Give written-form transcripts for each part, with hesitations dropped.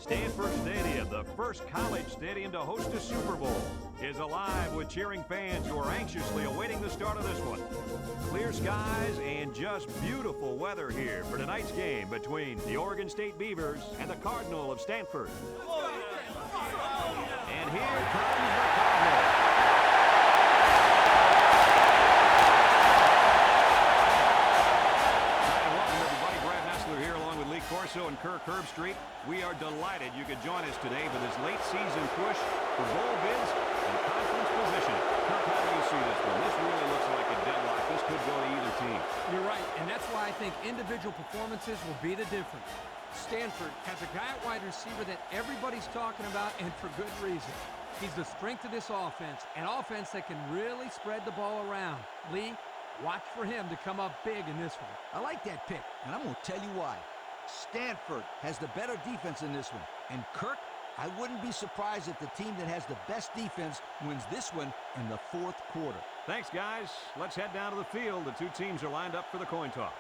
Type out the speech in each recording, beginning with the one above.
Stanford Stadium, the first college stadium to host a Super Bowl, is alive with cheering fans who are anxiously awaiting the start of this one. Clear skies and just beautiful weather here for tonight's game between the Oregon State Beavers and the Cardinal of Stanford. And here comes the Cardinal. Corso and Kirk Herbstreit, we are delighted you could join us today for this late season push for bowl bids and conference position. Kirk, how do you see this one? This really looks like a deadlock. This could go to either team. You're right, and that's why I think individual performances will be the difference. Stanford has a guy at wide receiver that everybody's talking about, and for good reason. He's the strength of this offense, an offense that can really spread the ball around. Lee, watch for him to come up big in this one. I like that pick, and I'm going to tell you why. Stanford has the better defense in this one. And Kirk, I wouldn't be surprised if the team that has the best defense wins this one in the fourth quarter. Thanks, guys. Let's head down to the field. The two teams are lined up for the coin toss.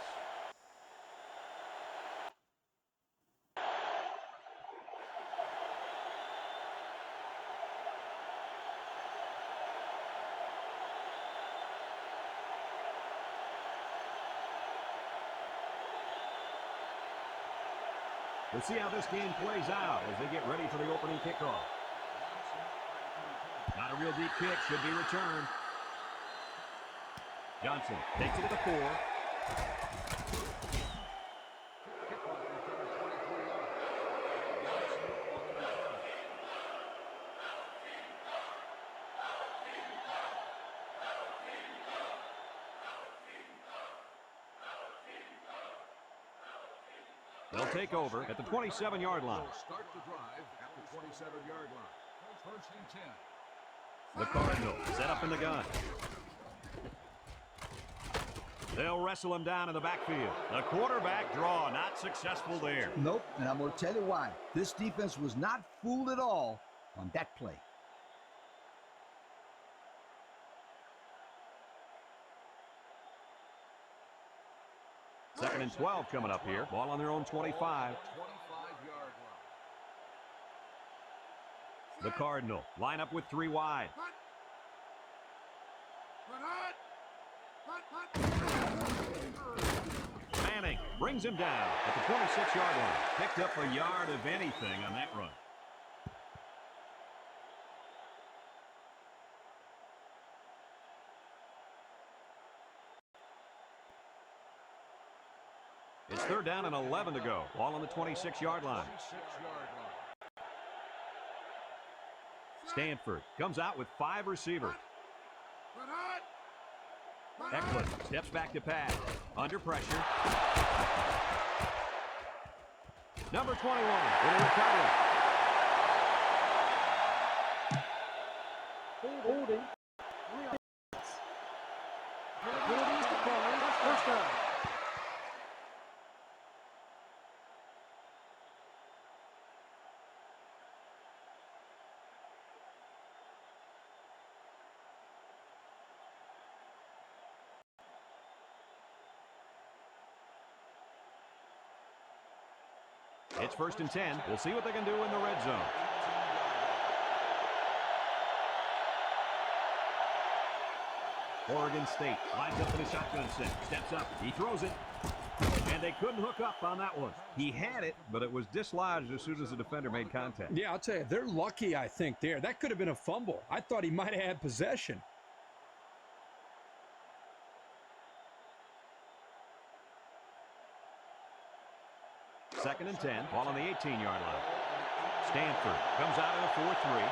We'll see how this game plays out as they get ready for the opening kickoff. Not a real deep kick, should be returned. Johnson takes it to the 4. They'll take over at the 27-yard line. Start the drive at the 27-yard line. First and 10. The Cardinals set up in the gun. They'll wrestle him down in the backfield. The quarterback draw not successful there. Nope, and I'm going to tell you why. This defense was not fooled at all on that play. Second and 12 coming up here. Ball on their own 25. 25-yard line. The Cardinal line up with 3 wide. Manning brings him down at the 26-yard line. Picked up a yard of anything on that run. It's third down and 11 to go. Ball on the 26-yard line. Stanford comes out with 5 receivers. Eckler steps back to pass. Under pressure. Number 21 with a recovery. Holding. Penalties declined. First down. It's first and 10. We'll see what they can do in the red zone. Oregon State lines up in a shotgun set. Steps up. He throws it. And they couldn't hook up on that one. He had it, but it was dislodged as soon as the defender made contact. Yeah, I'll tell you, they're lucky, I think, there. That could have been a fumble. I thought he might have had possession. Second and 10, ball on the 18-yard line. Stanford comes out in a 4-3.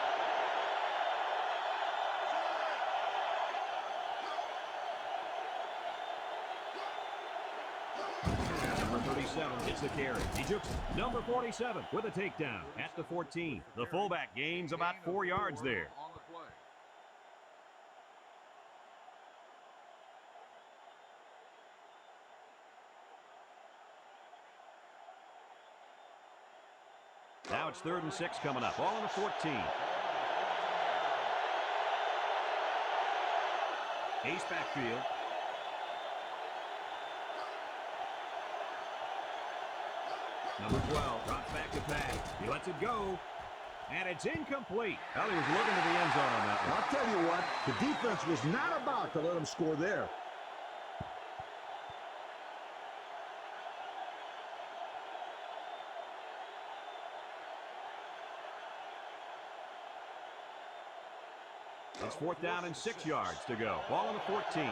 Number 37 gets the carry. He jukes number 47 with a takedown at the 14. The fullback gains about 4 yards there. Now it's third and 6 coming up. Ball on the 14. Ace backfield. Number 12 drops back to pass. He lets it go. And it's incomplete. Well, he was looking to the end zone on that one. I'll tell you what, the defense was not about to let him score there. It's 4th down and 6 yards to go. Ball on the 14.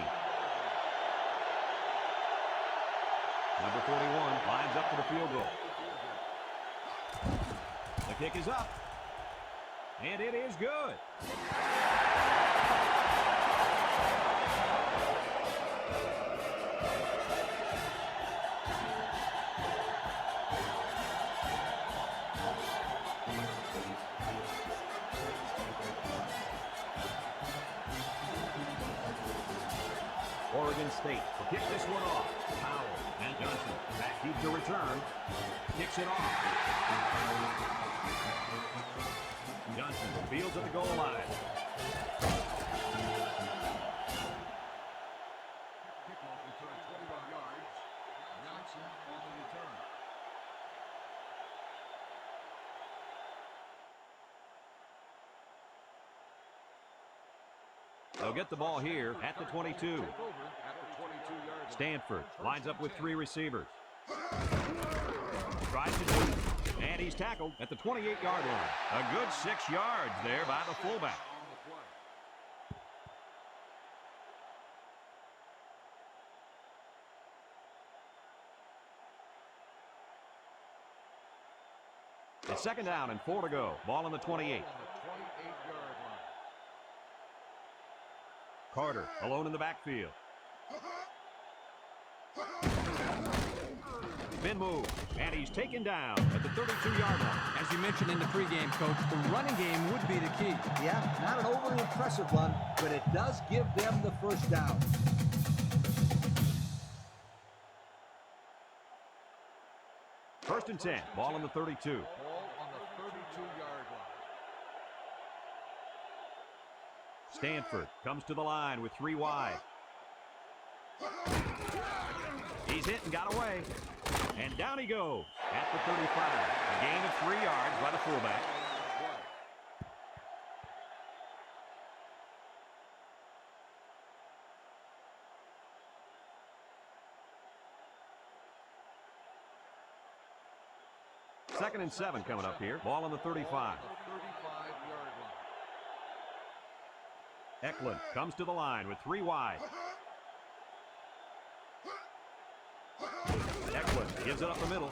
Number 41 lines up for the field goal. The kick is up. And it is good. Oregon State will kick this one off. Powell and Johnson back deep to return. Kicks it off. Johnson fields at the goal line. Kickoff return 21 yards. Johnson on the return. They'll get the ball here at the 22. Stanford lines up with 3 receivers. Tries to shoot. And he's tackled at the 28-yard line. A good 6 yards there by the fullback. It's 2nd down and 4 to go. Ball on the 28. Carter alone in the backfield. Spin move, and he's taken down at the 32-yard line. As you mentioned in the pregame, Coach, the running game would be the key. Yeah, not an overly impressive run, but it does give them the first down. First and 10, ball on the 32. Ball on the 32-yard line. Stanford comes to the line with 3 wide. He's hit and got away. And down he goes at the 35. A gain of 3 yards by the fullback. Second and 7 coming up here. Ball on the 35. Eklund comes to the line with 3 wide. Eklund gives it up the middle.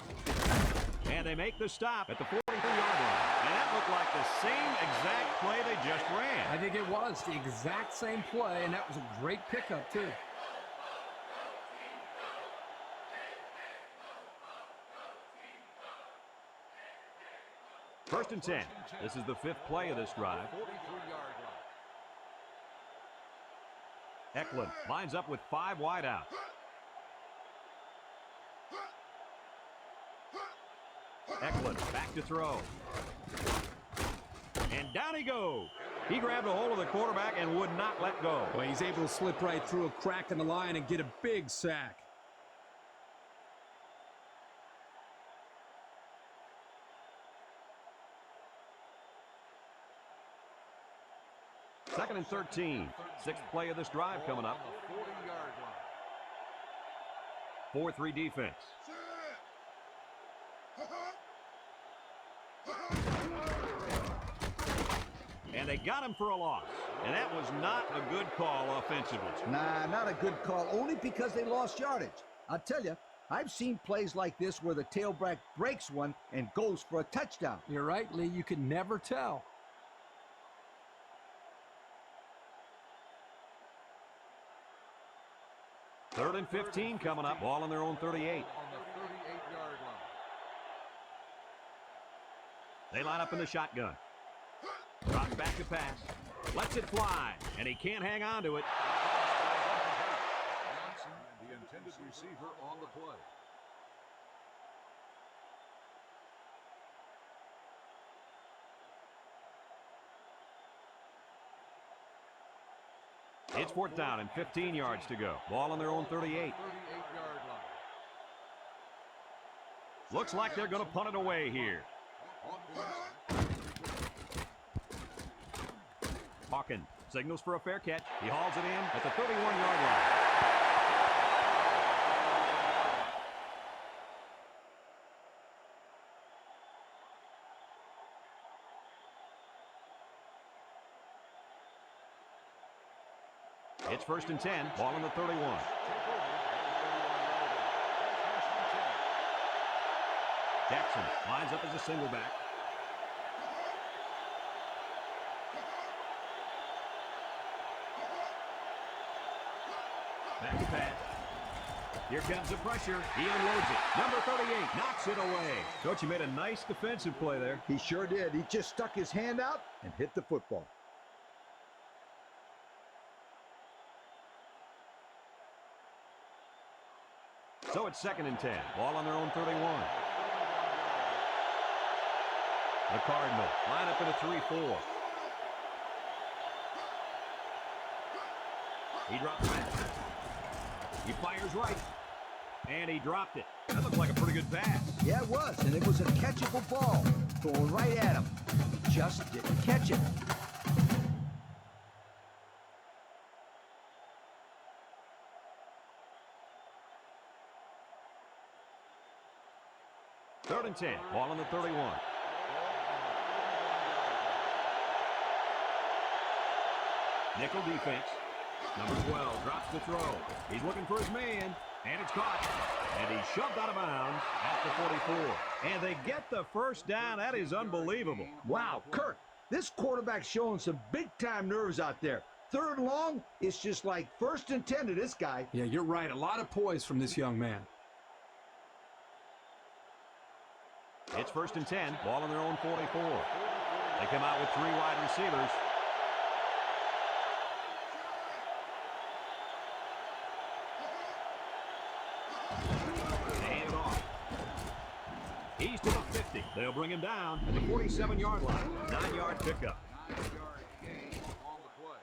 And they make the stop at the 43-yard line. And that looked like the same exact play they just ran. I think it was the exact same play, and that was a great pickup, too. First and 10. This is the 5th play of this drive. Eklund lines up with 5 wide out. Eklund back to throw. And down he goes. He grabbed a hold of the quarterback and would not let go. Well, he's able to slip right through a crack in the line and get a big sack. Second and 13. 6th play of this drive coming up. 4-3 defense. And they got him for a loss. And that was not a good call offensively. Nah, not a good call, only because they lost yardage. I'll tell you, I've seen plays like this where the tailback breaks one and goes for a touchdown. You're right, Lee. You can never tell. Third and 15 coming up. Ball on their own 38. On the 38-yard line. They line up in the shotgun. Drops back to pass. Lets it fly. And he can't hang on to it. Johnson, the intended receiver on the play. It's 4th down and 15 yards to go. Ball on their own 38. 38-yard line. Looks like they're going to punt it away here. Hawkins signals for a fair catch. He hauls it in at the 31-yard line. It's 1st and 10, ball on the 31. Jackson lines up as a single back. Back to pass. Here comes the pressure. He unloads it. Number 38 knocks it away. Coach, he made a nice defensive play there. He sure did. He just stuck his hand out and hit the football. So it's 2nd and 10. Ball on their own 31. The Cardinals line up in a 3-4. He drops back. He fires right. And he dropped it. That looked like a pretty good pass. Yeah, it was, and it was a catchable ball. Going right at him. Just didn't catch it. Third and 10. Ball on the 31. Nickel defense. Number 12 drops the throw. He's looking for his man, and it's caught. And he's shoved out of bounds at the 44. And they get the first down. That is unbelievable. Wow, Kirk, this quarterback's showing some big-time nerves out there. 3rd and long, it's just like 1st and 10 to this guy. Yeah, you're right. A lot of poise from this young man. It's 1st and 10. Ball on their own 44. They come out with 3 wide receivers. Hand it off. He's to the 50. They'll bring him down at the 47-yard line. 9-yard pickup. 9-yard gain on the play.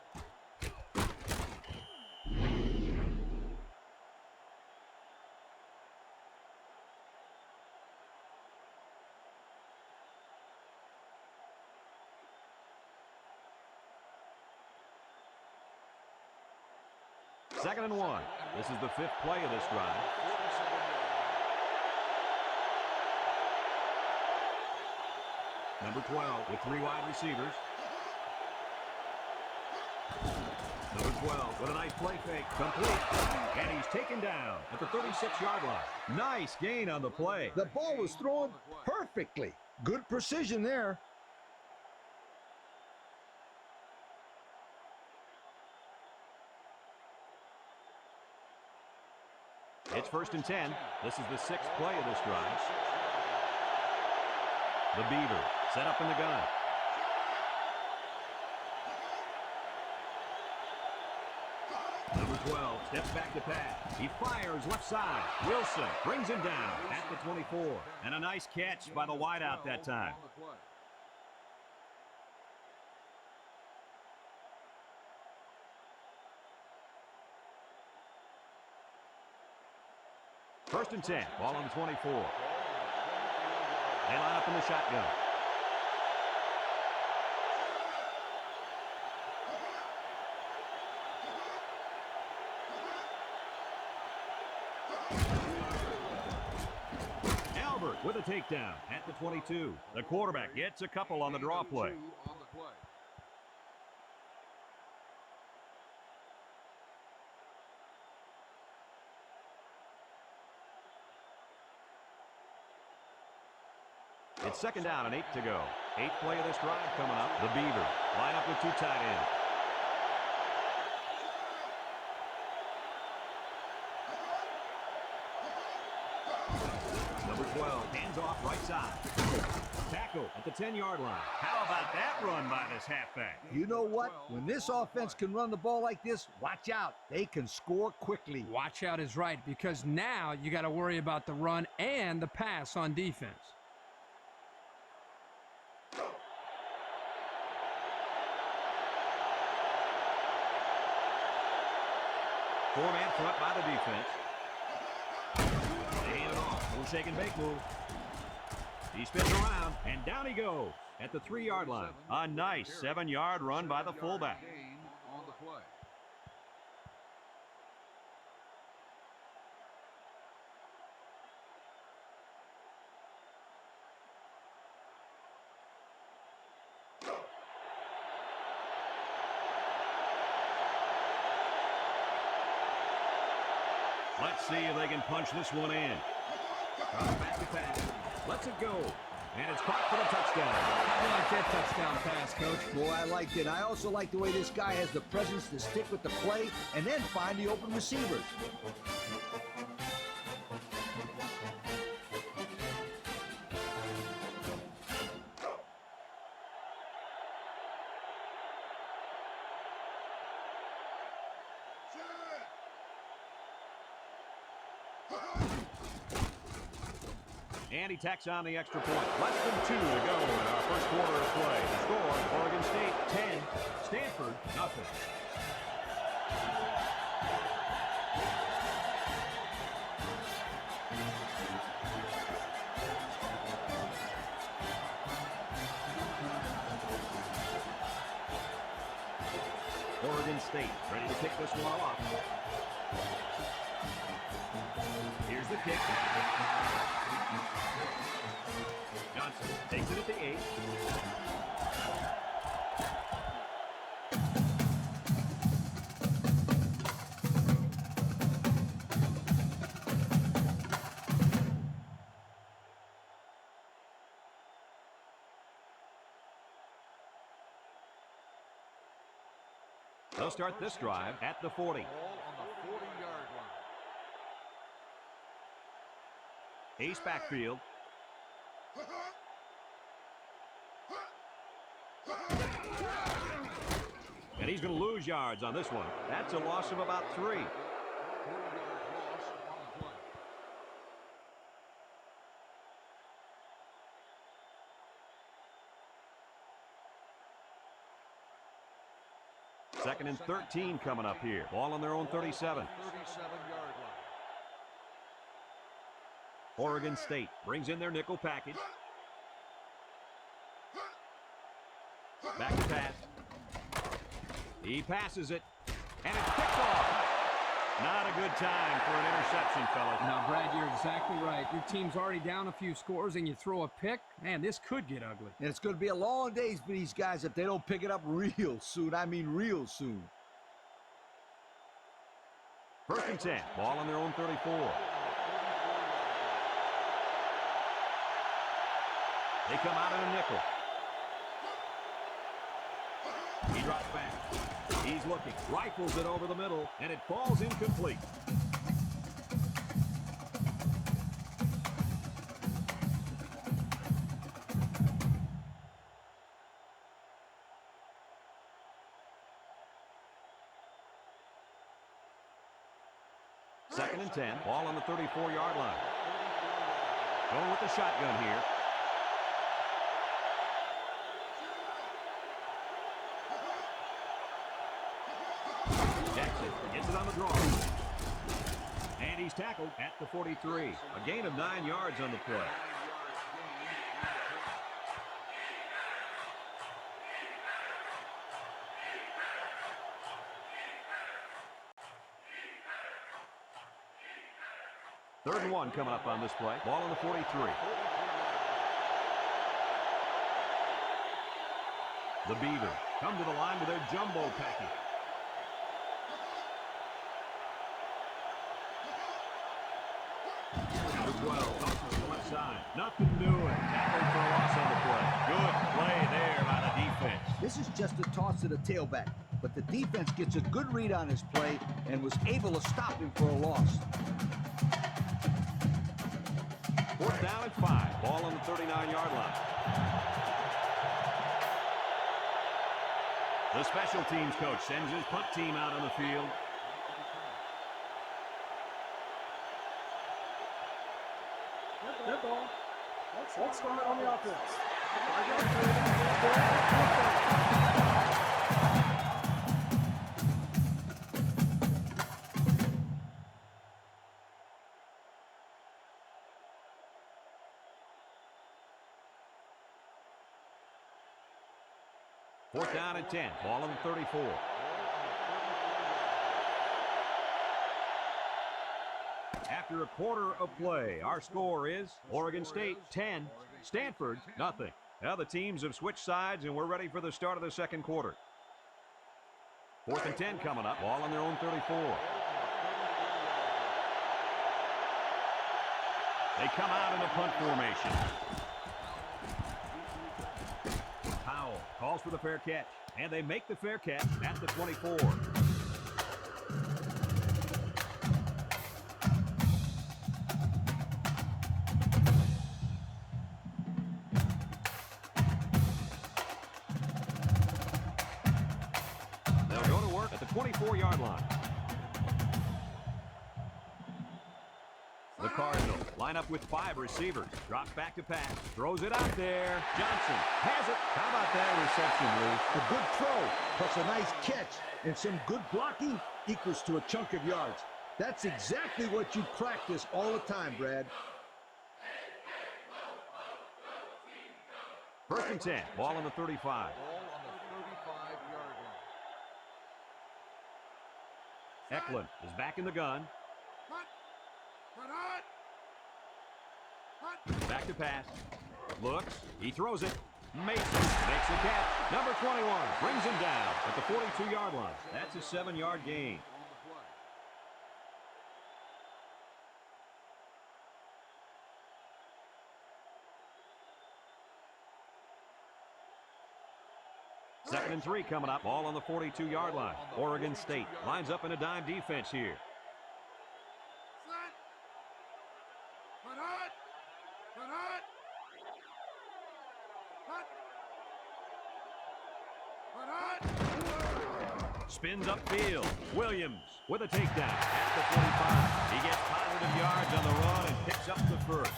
Second and 1. This is the 5th play of this drive. Number 12 with 3 wide receivers. Number 12 with a nice play fake. Complete. And he's taken down at the 36-yard line. Nice gain on the play. The ball was thrown perfectly. Good precision there. It's 1st and 10. This is the 6th play of this drive. The Beaver set up in the gun. Number 12 steps back to pass. He fires left side. Wilson brings him down at the 24. And a nice catch by the wideout that time. First and 10. Ball on the 24. They line up in the shotgun. Albert with a takedown at the 22. The quarterback gets a couple on the draw play. It's 2nd down and 8 to go. 8th play of this drive coming up. The Beaver line up with 2 tight ends. Number 12 hands off right side. Tackle at the 10-yard line. How about that run by this halfback? You know what? When this offense can run the ball like this, watch out. They can score quickly. Watch out is right, because now you got to worry about the run and the pass on defense. Four-man front by the defense. They hand it off. Little shake and bake move. He spins around, and down he goes at the 3-yard line. A nice 7-yard run by the fullback. Gain on the play. Let's see if they can punch this one in. Back to pass. Lets it go. And it's caught for the touchdown. I like that touchdown pass, Coach. Boy, I liked it. I also like the way this guy has the presence to stick with the play and then find the open receivers. And he tacks on the extra point. Less than 2 to go in our first quarter of play. The score, Oregon State 10, Stanford nothing. Oregon State ready to pick this one off. Here's the kick. Johnson takes it at the 8. They'll start this drive at the 40. Ball on the 40-yard line. Ace backfield. And he's going to lose yards on this one. That's a loss of about 3. 4-yard loss on the play. Second and 13 coming up here. Ball on their own 37. 37-yard line. Oregon State brings in their nickel package. Back to pass. He passes it, and it's picked off. Not a good time for an interception, fellas. Now, Brad, you're exactly right. Your team's already down a few scores, and you throw a pick. Man, this could get ugly. And it's going to be a long day for these guys if they don't pick it up real soon. I mean real soon. First and 10. Ball on their own 34. They come out in a nickel. He drops back. He's looking. Rifles it over the middle, and it falls incomplete. Second and 10. Ball on the 34-yard line. Going with the shotgun here. Gets it on the draw. And he's tackled at the 43. A gain of 9 yards on the play. Third and 1 coming up on this play. Ball on the 43. The Beavers come to the line with their jumbo package. Nothing doing. Tackled for a loss on the play. Good play there by the defense. This is just a toss to the tailback, but the defense gets a good read on his play and was able to stop him for a loss. Fourth down and 5. Ball on the 39-yard line. The special teams coach sends his punt team out on the field. Good ball. Let's start on the offense. 4th down and 10. Ball on the 34. After a quarter of play, our score is Oregon State 10, Stanford nothing. Now the teams have switched sides, and we're ready for the start of the second quarter. 4th and 10 coming up. Ball on their own 34. They come out in a punt formation. Powell calls for the fair catch, and they make the fair catch at the 24. They'll go to work at the 24-yard line. The Cardinals line up with 5 receivers. Drops back to pass. Throws it out there. Johnson has it. How about that reception, Lee? A good throw, plus a nice catch, and some good blocking equals to a chunk of yards. That's exactly what you practice all the time, Brad. 1st and 10. Ball on the 35. Ball on the 35-yard line. Eklund is back in the gun. Back to pass. Looks. He throws it. Mason makes the catch. Number 21 brings him down at the 42-yard line. That's a 7-yard gain. Second and 3 coming up. Ball on the 42-yard line. Oregon State lines up in a dime defense here. Spins upfield. Williams with a takedown at the 45. He gets positive yards on the run and picks up the first.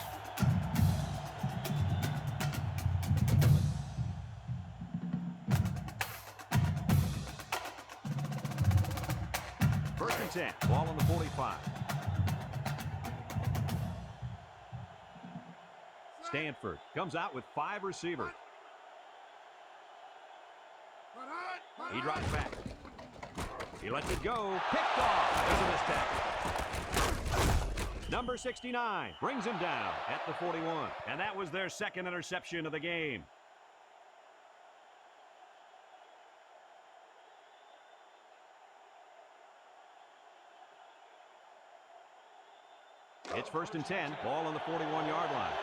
First and 10. Ball on the 45. Stanford comes out with 5 receivers. He drops back. He lets it go. Picked off. There's a missed tackle. Number 69 brings him down at the 41. And that was their second interception of the game. It's 1st and 10. Ball on the 41-yard line.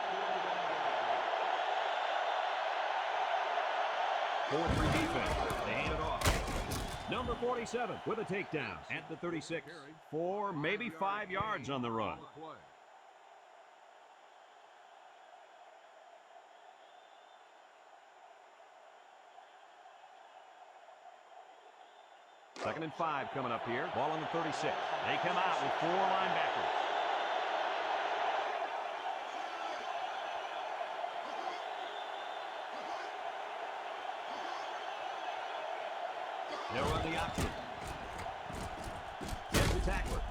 4-3 defense. They hand it off. Number 47 with a takedown at the 36. 4, maybe 5 yards on the run. Second and 5 coming up here. Ball on the 36. They come out with 4 linebackers. They'll run the option. Here's the tackler.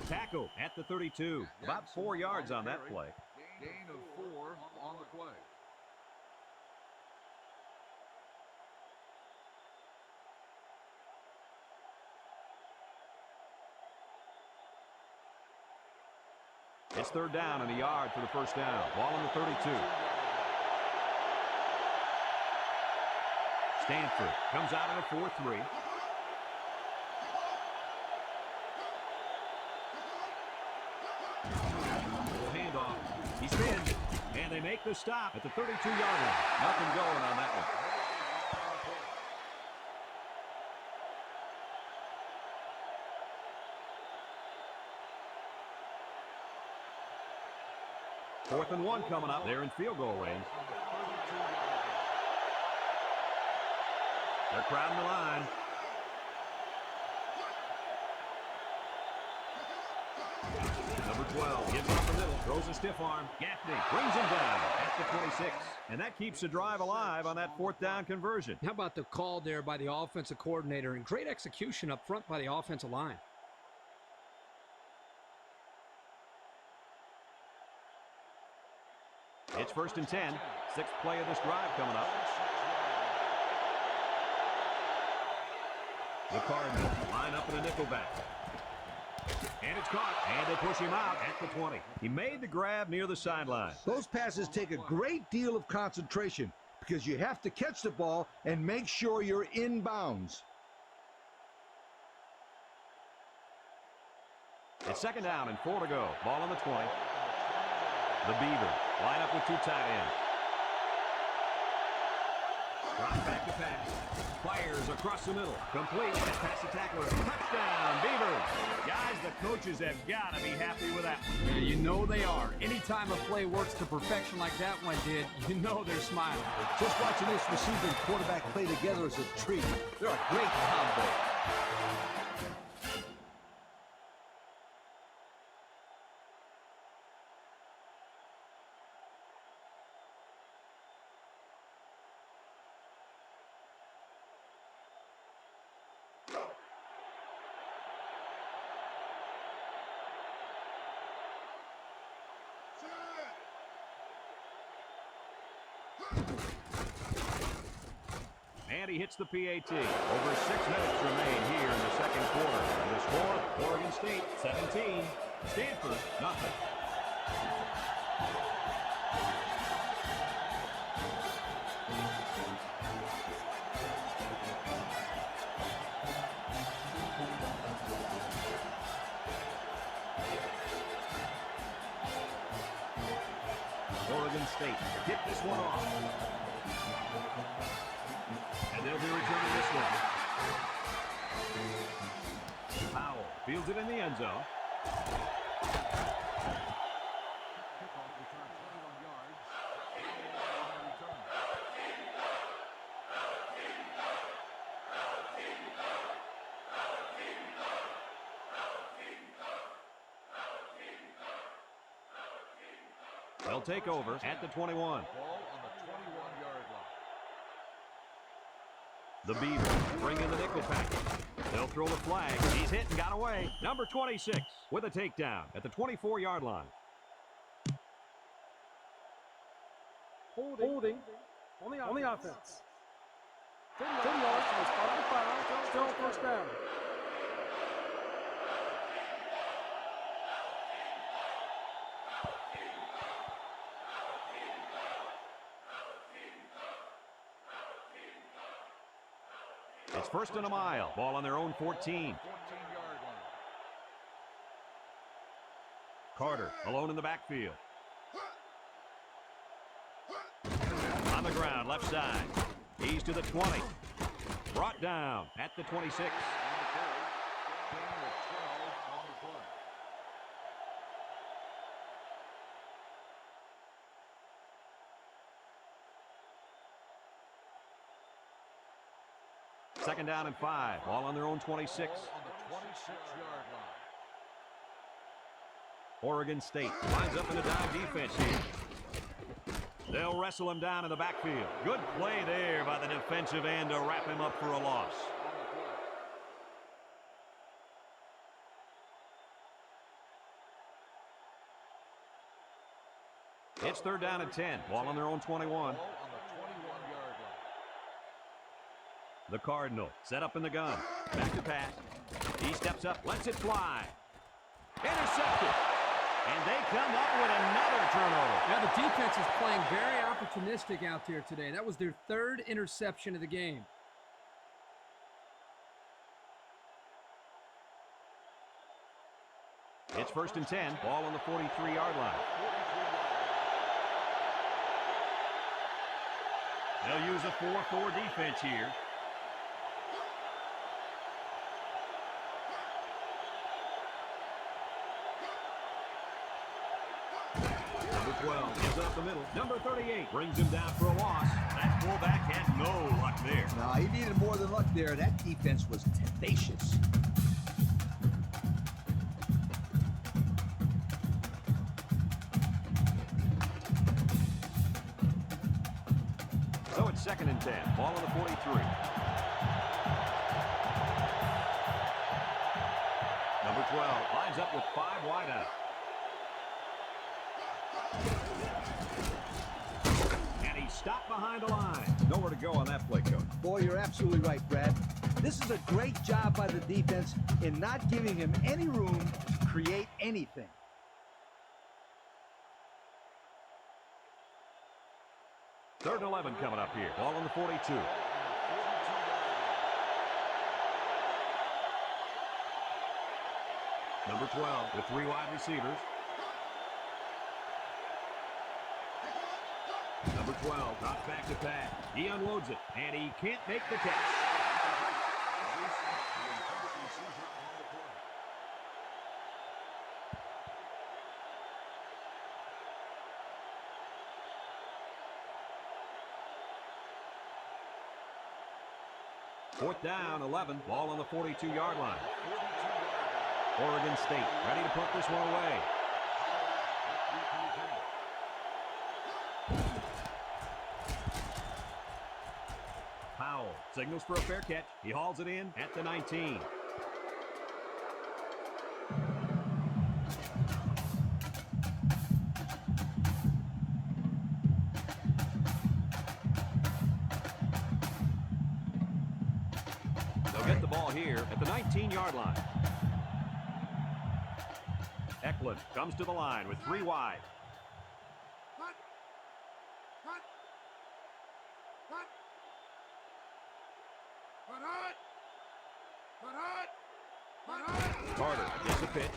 Tackle at the 32. About 4 yards on that play. Gain of 4 on the play. It's 3rd down and a yard for the first down. Ball on the 32. Stanford comes out in a 4-3. Handoff. He spins, and they make the stop at the 32-yard line. Nothing going on that one. Fourth and 1 coming up. They're in field goal range. They're crowding the line. Number 12 gives up the middle, throws a stiff arm. Gaffney brings him down at the 26. And that keeps the drive alive on that 4th down conversion. How about the call there by the offensive coordinator and great execution up front by the offensive line. It's 1st and 10. 6th play of this drive coming up. The Cardinals line up in a nickelback. And it's caught. And they push him out at the 20. He made the grab near the sideline. Those passes take a great deal of concentration because you have to catch the ball and make sure you're in bounds. It's second down and 4 to go. Ball on the 20. The Beavers line up with 2 tight ends. Drop back to pass. Fires across the middle. Complete. Past the tackler. Touchdown, Beavers. Guys, the coaches have got to be happy with that one. Yeah, you know they are. Anytime a play works to perfection like that one did, you know they're smiling. Just watching this receiver and quarterback play together is a treat. They're a great combo. And he hits the PAT. Over 6 minutes remain here in the second quarter. And the score, Oregon State 17, Stanford nothing. Oregon State get this one off. And they'll be returning this one. Powell fields it in the end zone. Kickoff return 21 yards. Return. They'll take over at the 21. Ball on the 21-yard line. The Beavers bring in the nickel package. They'll throw the flag. He's hit and got away. Number 26 with a takedown at the 24-yard line. Holding on the offense. 10 yards to the spot of the foul. Still first down. It's first and a mile. Ball on their own 14. 14-yard line. Carter alone in the backfield. On the ground, left side. He's to the 20. Brought down at the 26. On the carry. Gain of 12 on the play. Second down and 5. Ball on their own 26. Ball on the 26-yard line. Oregon State lines up in a dive defense here. They'll wrestle him down in the backfield. Good play there by the defensive end to wrap him up for a loss. It's third down and 10. Ball on their own 21. Ball on the 21-yard line. The Cardinal set up in the gun. Back to pass. He steps up, lets it fly. Intercepted. And they come up with another turnover. Yeah, the defense is playing very opportunistic out there today. That was their third interception of the game. It's first and 10. Ball on the 43-yard line. They'll use a 4-4 defense here. Number 12 is up the middle. Number 38 brings him down for a loss. That fullback had no luck there. No, he needed more than luck there. That defense was tenacious. So it's second and 10. Ball on the 43. Number 12 lines up with 5 wide out. And he's stopped behind the line. Nowhere to go on that play, Coach. Boy, you're absolutely right, Brad. This is a great job by the defense in not giving him any room to create anything. Third and 11 coming up here. Ball on the 42. Number 12 with 3 wide receivers. Number 12 drops back to pass. He unloads it, and he can't make the catch. Fourth down, 11. Ball on the 42-yard line. Oregon State ready to put this one away. Powell signals for a fair catch. He hauls it in at the 19. They'll get the ball here at the 19-yard line. Eklund comes to the line with 3 wide. Carter gets the pitch.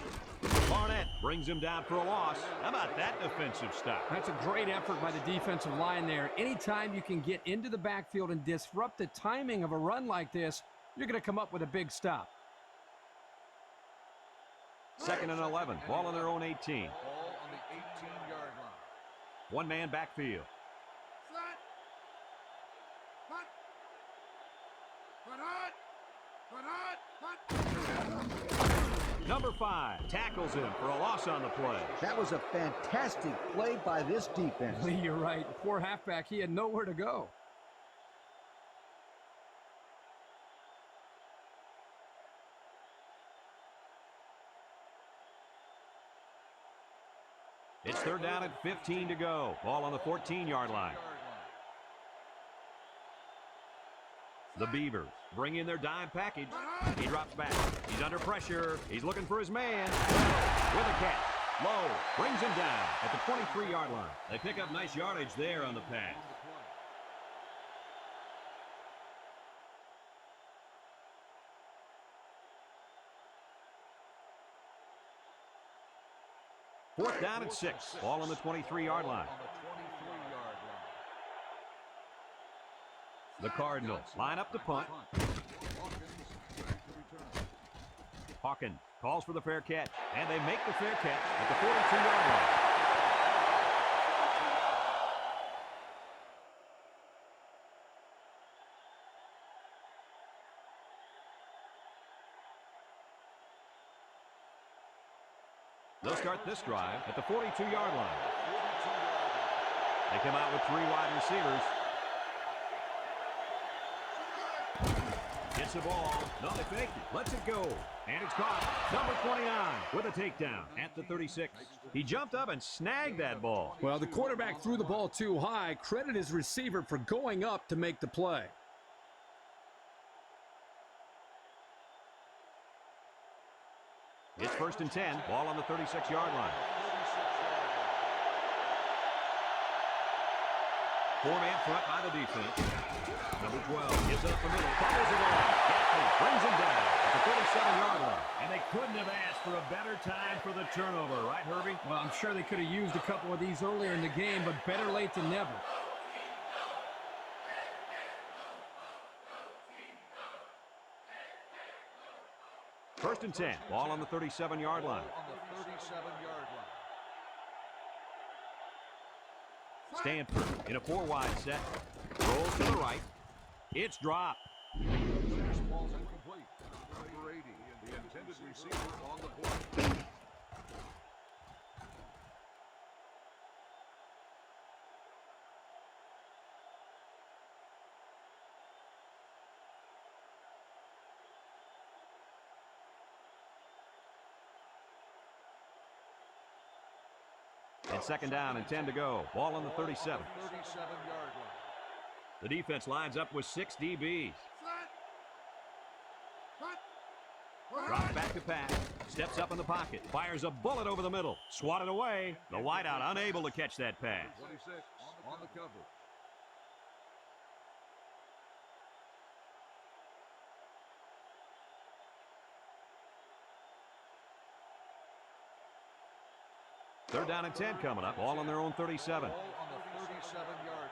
Barnett brings him down for a loss. How about that defensive stop? That's a great effort by the defensive line there. Anytime you can get into the backfield and disrupt the timing of a run like this, you're going to come up with a big stop. Second and 11. Ball on their own 18. Ball on the 18-yard line. One-man backfield. Number 5 tackles him for a loss on the play. That was a fantastic play by this defense. Lee, you're right. Poor halfback, he had nowhere to go. It's third down at 15 to go. Ball on the 14-yard line. The Beavers bring in their dime package. He drops back. He's under pressure. He's looking for his man. With a catch. Low. Brings him down at the 23-yard line. They pick up nice yardage there on the pass. Fourth down at 6. Ball on the 23-yard line. The Cardinals line up to punt. Hawkins calls for the fair catch, and they make the fair catch at the 42-yard line. They'll start this drive at the 42-yard line. They come out with 3 wide receivers. Gets the ball. No, they faked it. Lets it go. And it's caught. Number 29 with a takedown at the 36. He jumped up and snagged that ball. Well, the quarterback threw the ball too high. Credit his receiver for going up to make the play. It's first and 10. Ball on the 36-yard line. 4-man front by the defense. Number 12 gives up the middle. Fires it on. Gaffney brings him down at the 37-yard line. And they couldn't have asked for a better time for the turnover, right, Herbie? Well, I'm sure they could have used a couple of these earlier in the game, but better late than never. First and 10. Ball on the 37-yard line. Stanford in a 4-wide set. Rolls to the right. It's dropped. Ball's incomplete. Number 80, the intended receiver on the play. And second down and 10 to go. Ball on the 37. 37-yard line. The defense lines up with 6 DBs. Drops back to pass. Steps up in the pocket. Fires a bullet over the middle. Swatted away. The wideout unable to catch that pass. 26 on the cover. Third down and 10 coming up. All on their own 37. Ball on the 37-yard line.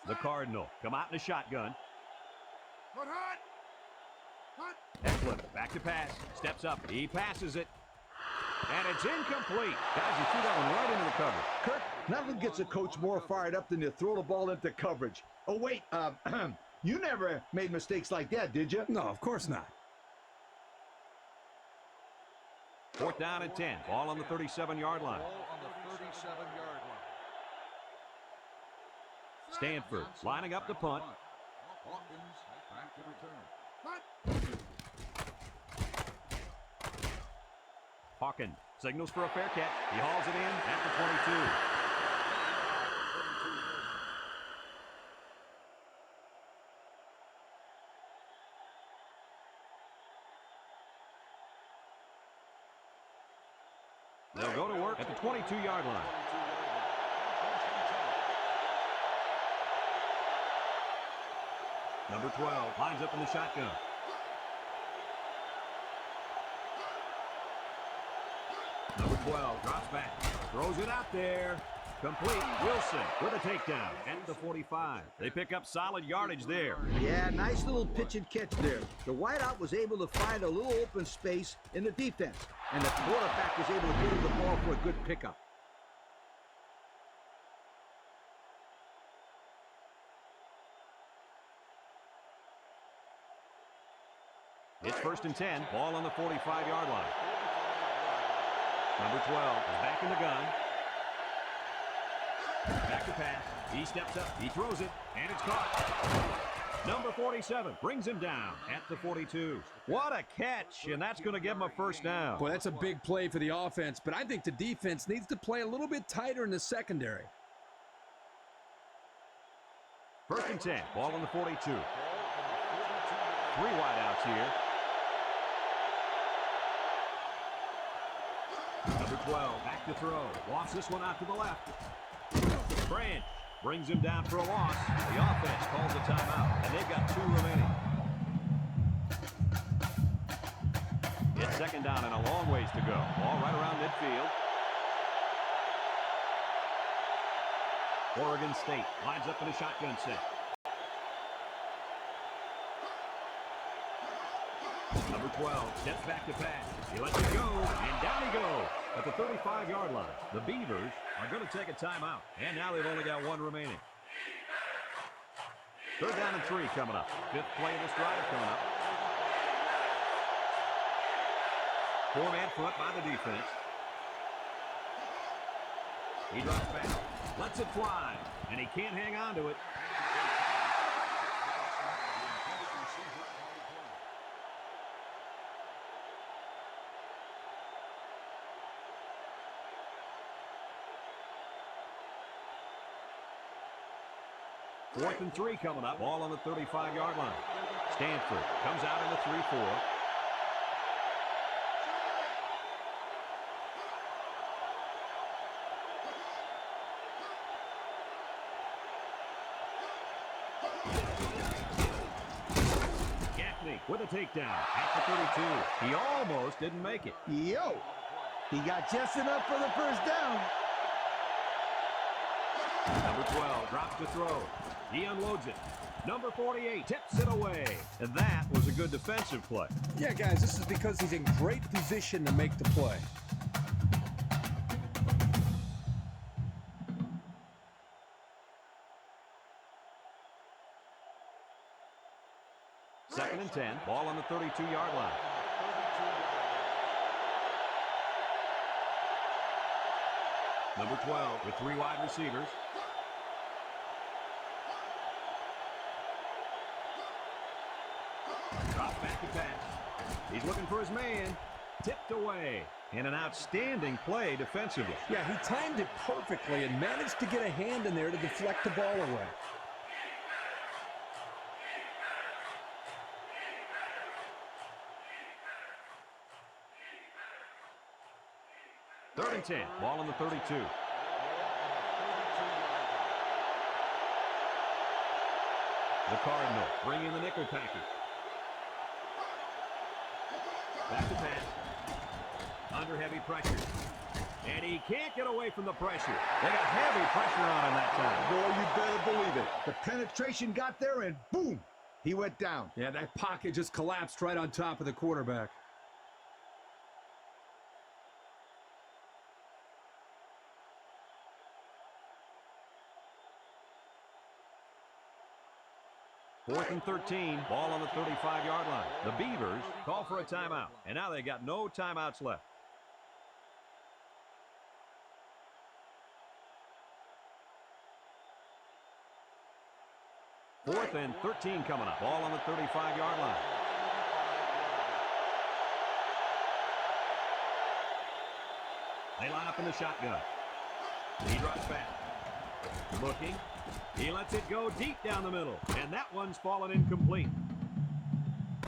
The Cardinal come out in a shotgun. Eckler back to pass. Steps up. He passes it. And it's incomplete. Guys, he threw that one right into the cover. Kirk, nothing gets a coach more fired up than to throw the ball into coverage. Oh, wait, you never made mistakes like that, did you? No, of course not. Fourth down and 10. Ball on the 37-yard line. Ball on the 37-yard line. Stanford lining up the punt. Hawkins back to return. Hawkins signals for a fair catch. He hauls it in at the 22. They'll go to work at the 22-yard line. Number 12 lines up in the shotgun. Number 12 drops back, throws it out there. Complete. Wilson with a takedown at the 45. They pick up solid yardage there. Yeah, nice little pitch and catch there. The wideout was able to find a little open space in the defense, and the quarterback was able to get him the ball for a good pickup. It's first and 10. Ball on the 45-yard line. Number 12 is back in the gun. Back to pass. He steps up. He throws it. And it's caught. Number 47 brings him down at the 42. What a catch. And that's going to give him a first down. Boy, that's a big play for the offense, but I think the defense needs to play a little bit tighter in the secondary. First and 10. Ball on the 42. 3 wideouts here. Number 12 back to throw. Wants this one out to the left. Branch brings him down for a loss. The offense calls a timeout, and they've got 2 remaining. It's second down and a long ways to go. Ball right around midfield. Oregon State lines up in a shotgun set. Number 12 steps back to pass. He lets it go, and down he goes at the 35-yard line. The Beavers are going to take a timeout, and now they've only got 1 remaining. Third down and 3 coming up. 5th play of this drive coming up. 4-man front by the defense. He drops back, lets it fly, and he can't hang on to it. Fourth and 3 coming up. Ball on the 35-yard line. Stanford comes out in the 3-4. Gaffney with a takedown at the 32. He almost didn't make it. Yo, he got just enough for the first down. Number 12 drops to throw. He unloads it. Number 48 tips it away. And that was a good defensive play. Yeah, guys, this is because he's in great position to make the play. Second and 10. Ball on the 32-yard line. Number 12 with 3 wide receivers. Drops back to pass. He's looking for his man. Tipped away. And an outstanding play defensively. Yeah, he timed it perfectly and managed to get a hand in there to deflect the ball away. 3rd and 10. Ball on the 32. The Cardinals bring in the nickel package. Back to pass. Under heavy pressure. And he can't get away from the pressure. They got heavy pressure on him that time. Boy, you better believe it. The penetration got there, and boom, he went down. Yeah, that pocket just collapsed right on top of the quarterback. Fourth and 13, ball on the 35-yard line. The Beavers call for a timeout, and now they got no timeouts left. Fourth and 13 coming up. Ball on the 35-yard line. They line up in the shotgun. He drops back. Looking. He lets it go deep down the middle, and that one's fallen incomplete.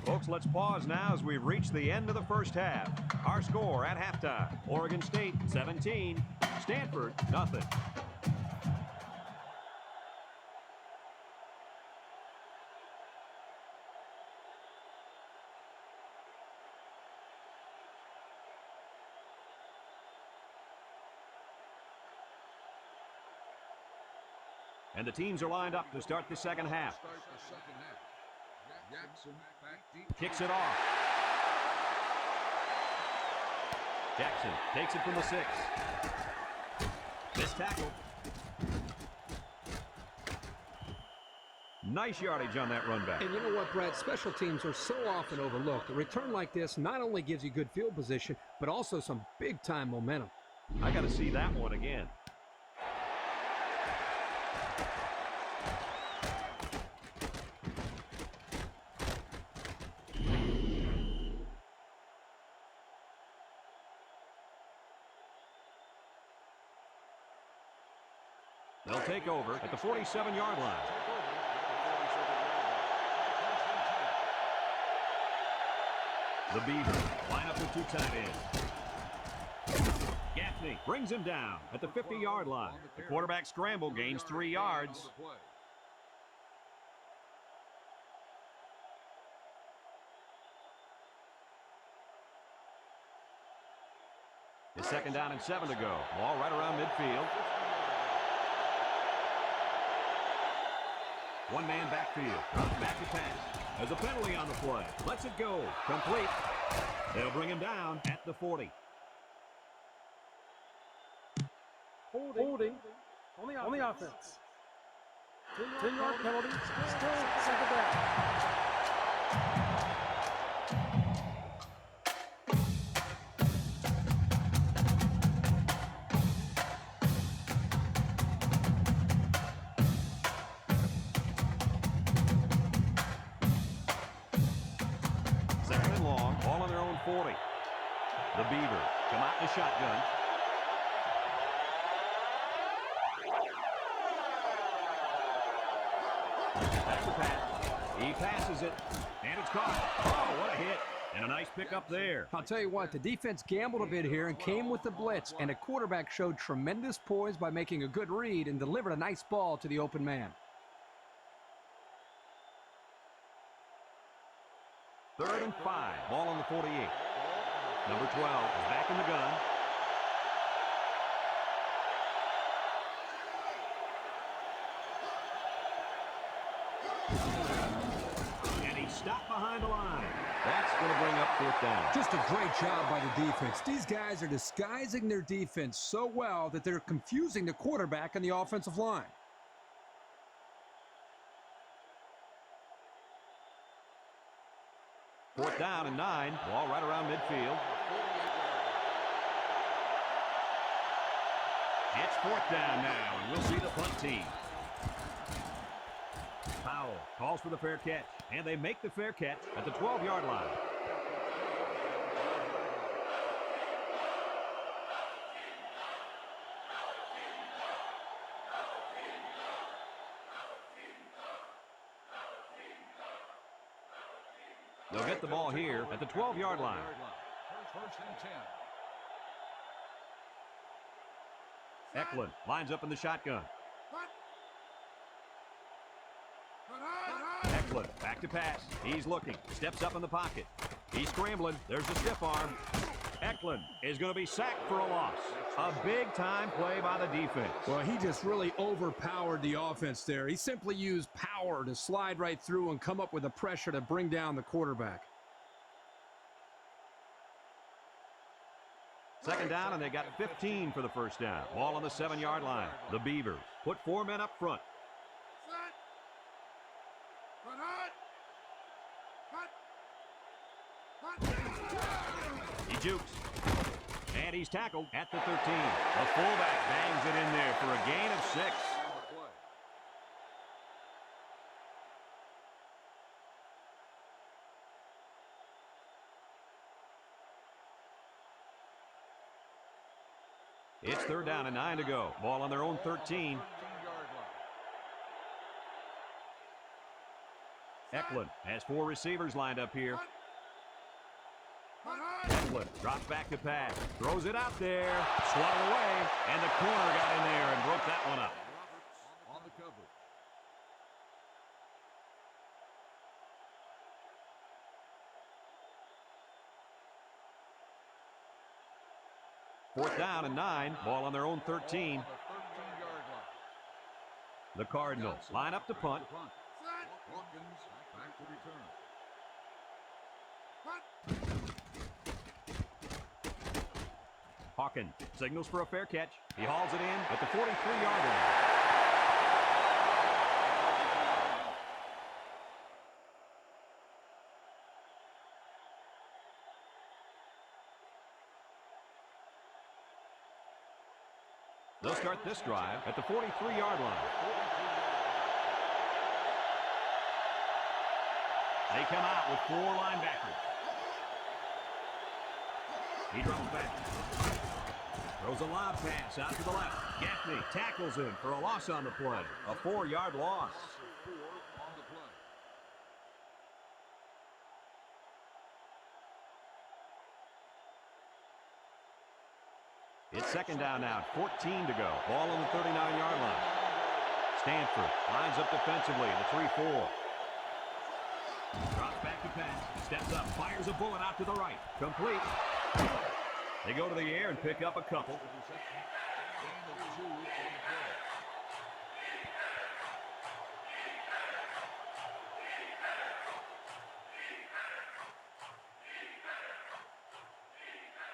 Folks, let's pause now as we've reached the end of the first half. Our score at halftime, Oregon State 17, Stanford nothing. And the teams are lined up to start the second half. Kicks it off. Jackson takes it from the 6. Missed tackle. Nice yardage on that run back. And you know what, Brad? Special teams are so often overlooked. A return like this not only gives you good field position, but also some big-time momentum. I got to see that one again. They'll take over at the 47-yard line. The Beavers line up with 2 tight ends. Gaffney brings him down at the 50-yard line. The quarterback scramble gains 3 yards. It's 2nd down and 7 to go. Ball right around midfield. One-man backfield. Back to pass. There's a penalty on the play. Lets it go. Complete. They'll bring him down at the 40. Holding. On the offense. 10-yard penalty. Still 2nd down. The Beavers come out in the shotgun. Back to pass. He passes it, and it's caught. Oh, what a hit. And a nice pickup there. I'll tell you what, the defense gambled a bit here and came with the blitz, and the quarterback showed tremendous poise by making a good read and delivered a nice ball to the open man. 3rd and 5. Ball on the 48. Number 12 is back in the gun. And he's stopped behind the line. That's going to bring up 4th down. Just a great job by the defense. These guys are disguising their defense so well that they're confusing the quarterback and the offensive line. Fourth down and 9. Ball right around midfield. It's 4th down now, and we'll see the punt team. Powell calls for the fair catch, and they make the fair catch at the 12-yard line. They'll get the ball here at the 12-yard line. 1st and 10. Eklund lines up in the shotgun. Eklund back to pass. He's looking. Steps up in the pocket. He's scrambling. There's a stiff arm. Eklund is going to be sacked for a loss. A big-time play by the defense. Well, he just really overpowered the offense there. He simply used power to slide right through and come up with the pressure to bring down the quarterback. Second down, and they got 15 for the first down. Ball on the 7-yard line. The Beavers put 4 men up front. He jukes. And he's tackled at the 13. The fullback bangs it in there for a gain of 6. It's 3rd down and 9 to go. Ball on their own 13. Eklund has 4 receivers lined up here. Eklund drops back to pass. Throws it out there. Swatted away. And the corner got in there and broke that one up. On the cover. Fourth down and 9. Ball on their own 13. The Cardinals line up to punt. Hawkins back to return. Hawkins signals for a fair catch. He hauls it in at the 43-yard line. They'll start this drive at the 43-yard line. They come out with 4 linebackers. He drops back. Throws a lob pass out to the left. Gaffney tackles him for a loss on the play. A 4-yard loss. It's 2nd down now, 14 to go. Ball on the 39-yard line. Stanford lines up defensively in the 3-4. Drops back to pass. Steps up, fires a bullet out to the right. Complete. They go to the air and pick up a couple.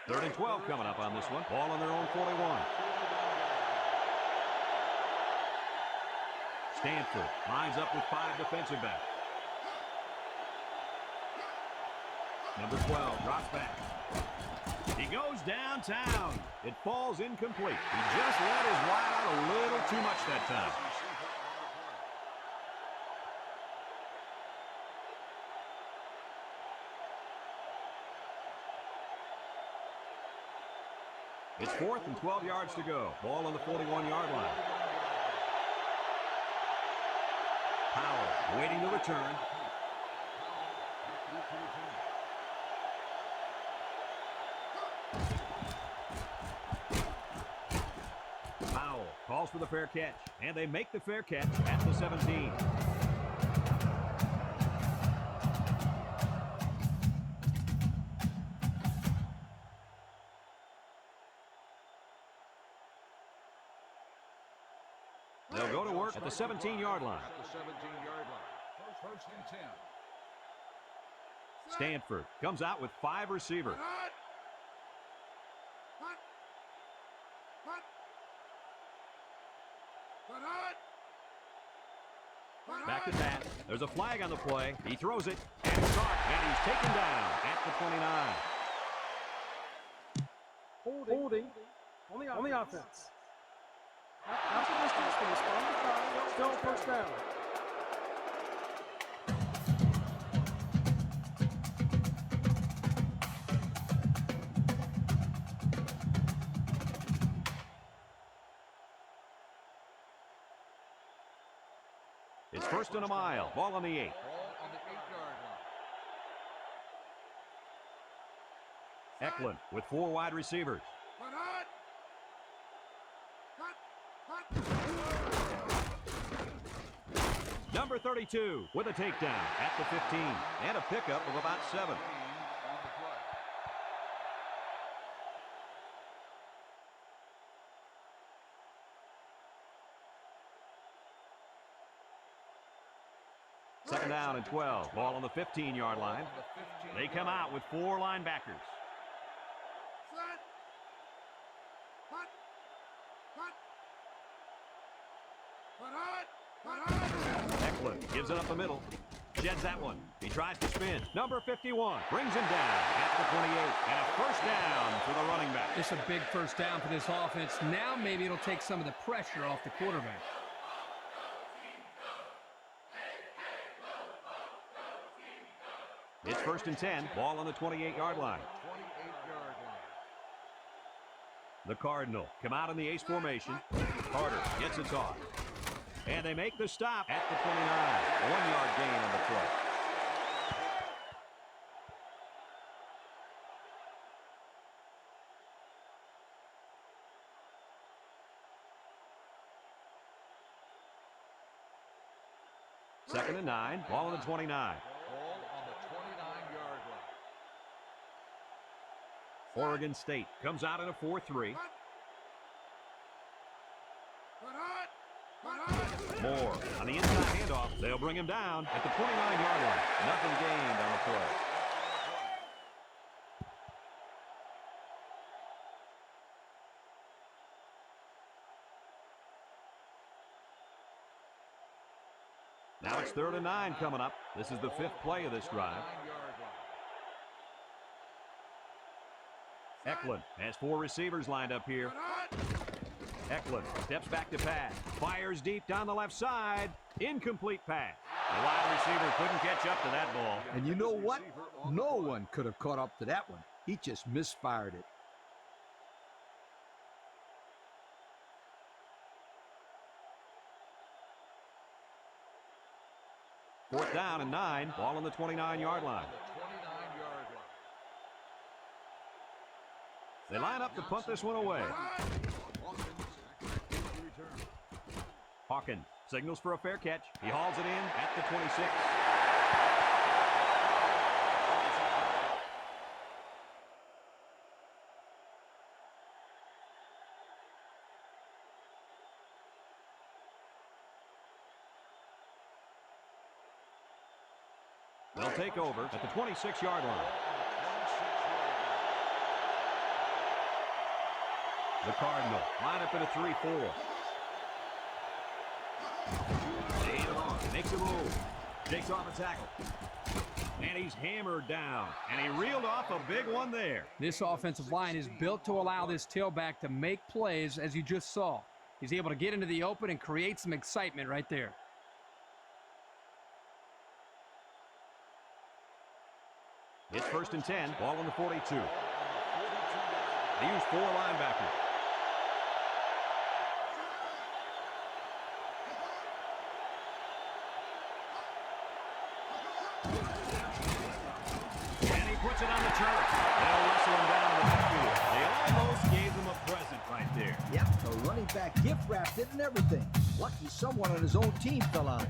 Third and 12 coming up on this one. Ball on their own 41. Stanford lines up with 5 defensive backs. Number 12 drops back. He goes downtown. It falls incomplete. He just let his wide out a little too much that time. It's 4th and 12 yards to go. Ball on the 41-yard line. Powell waiting to return. Powell calls for the fair catch, and they make the fair catch at the 17. They'll go to work at the 17-yard line. At the 17-yard line. First and 10. Stanford comes out with 5 receivers. Back to pass. There's a flag on the play. He throws it, and it's caught, and he's taken down at the 29. Holding on the offense. Not the distance from the spot to the foul. Still first down. It's 1st and a mile. Ball on the 8. Ball on the 8-yard line. Eklund with 4 wide receivers. Number 32 with a takedown at the 15 and a pickup of about 7. On the play. Second down and 12. Ball on the 15-yard line. They come out with 4 linebackers. Eklund gives it up the middle. Sheds that one. He tries to spin. Number 51 brings him down at the 28. And a first down for the running back. It's a big first down for this offense. Now maybe it'll take some of the pressure off the quarterback. It's first and 10. Ball on the 28-yard line. 28-yard line. The Cardinal come out in the ace formation. Carter gets it off. And they make the stop at the 29. 1-yard gain on the play. Second and 9. Ball on the 29. Ball on the 29-yard line. Oregon State comes out in a 4-3. Moore on the inside handoff. They'll bring him down at the 29-yard line. Nothing gained on the play. Now it's 3rd and 9 coming up. This is the 5th play of this drive. 9-yard line. Eklund has 4 receivers lined up here. Eklund steps back to pass. Fires deep down the left side. Incomplete pass. The wide receiver couldn't catch up to that ball. And you know what? No one could have caught up to that one. He just misfired it. Fourth down and 9. Ball on the 29-yard line. The 29-yard line. They line up to punt this one away. Hawkins signals for a fair catch. He hauls it in at the 26. They'll take over at the 26-yard line. The Cardinal line up in a 3-4. They hand it off. Makes a move. Takes off a tackle. And he's hammered down. And he reeled off a big one there. This offensive line is built to allow this tailback to make plays, as you just saw. He's able to get into the open and create some excitement right there. It's first and 10. Ball on the 42. They use 4 linebackers. And he puts it on the turf. They'll wrestle him down in the backfield. They almost gave him a present right there. Yep, the running back gift wrapped it and everything. Lucky someone on his own team fell on it.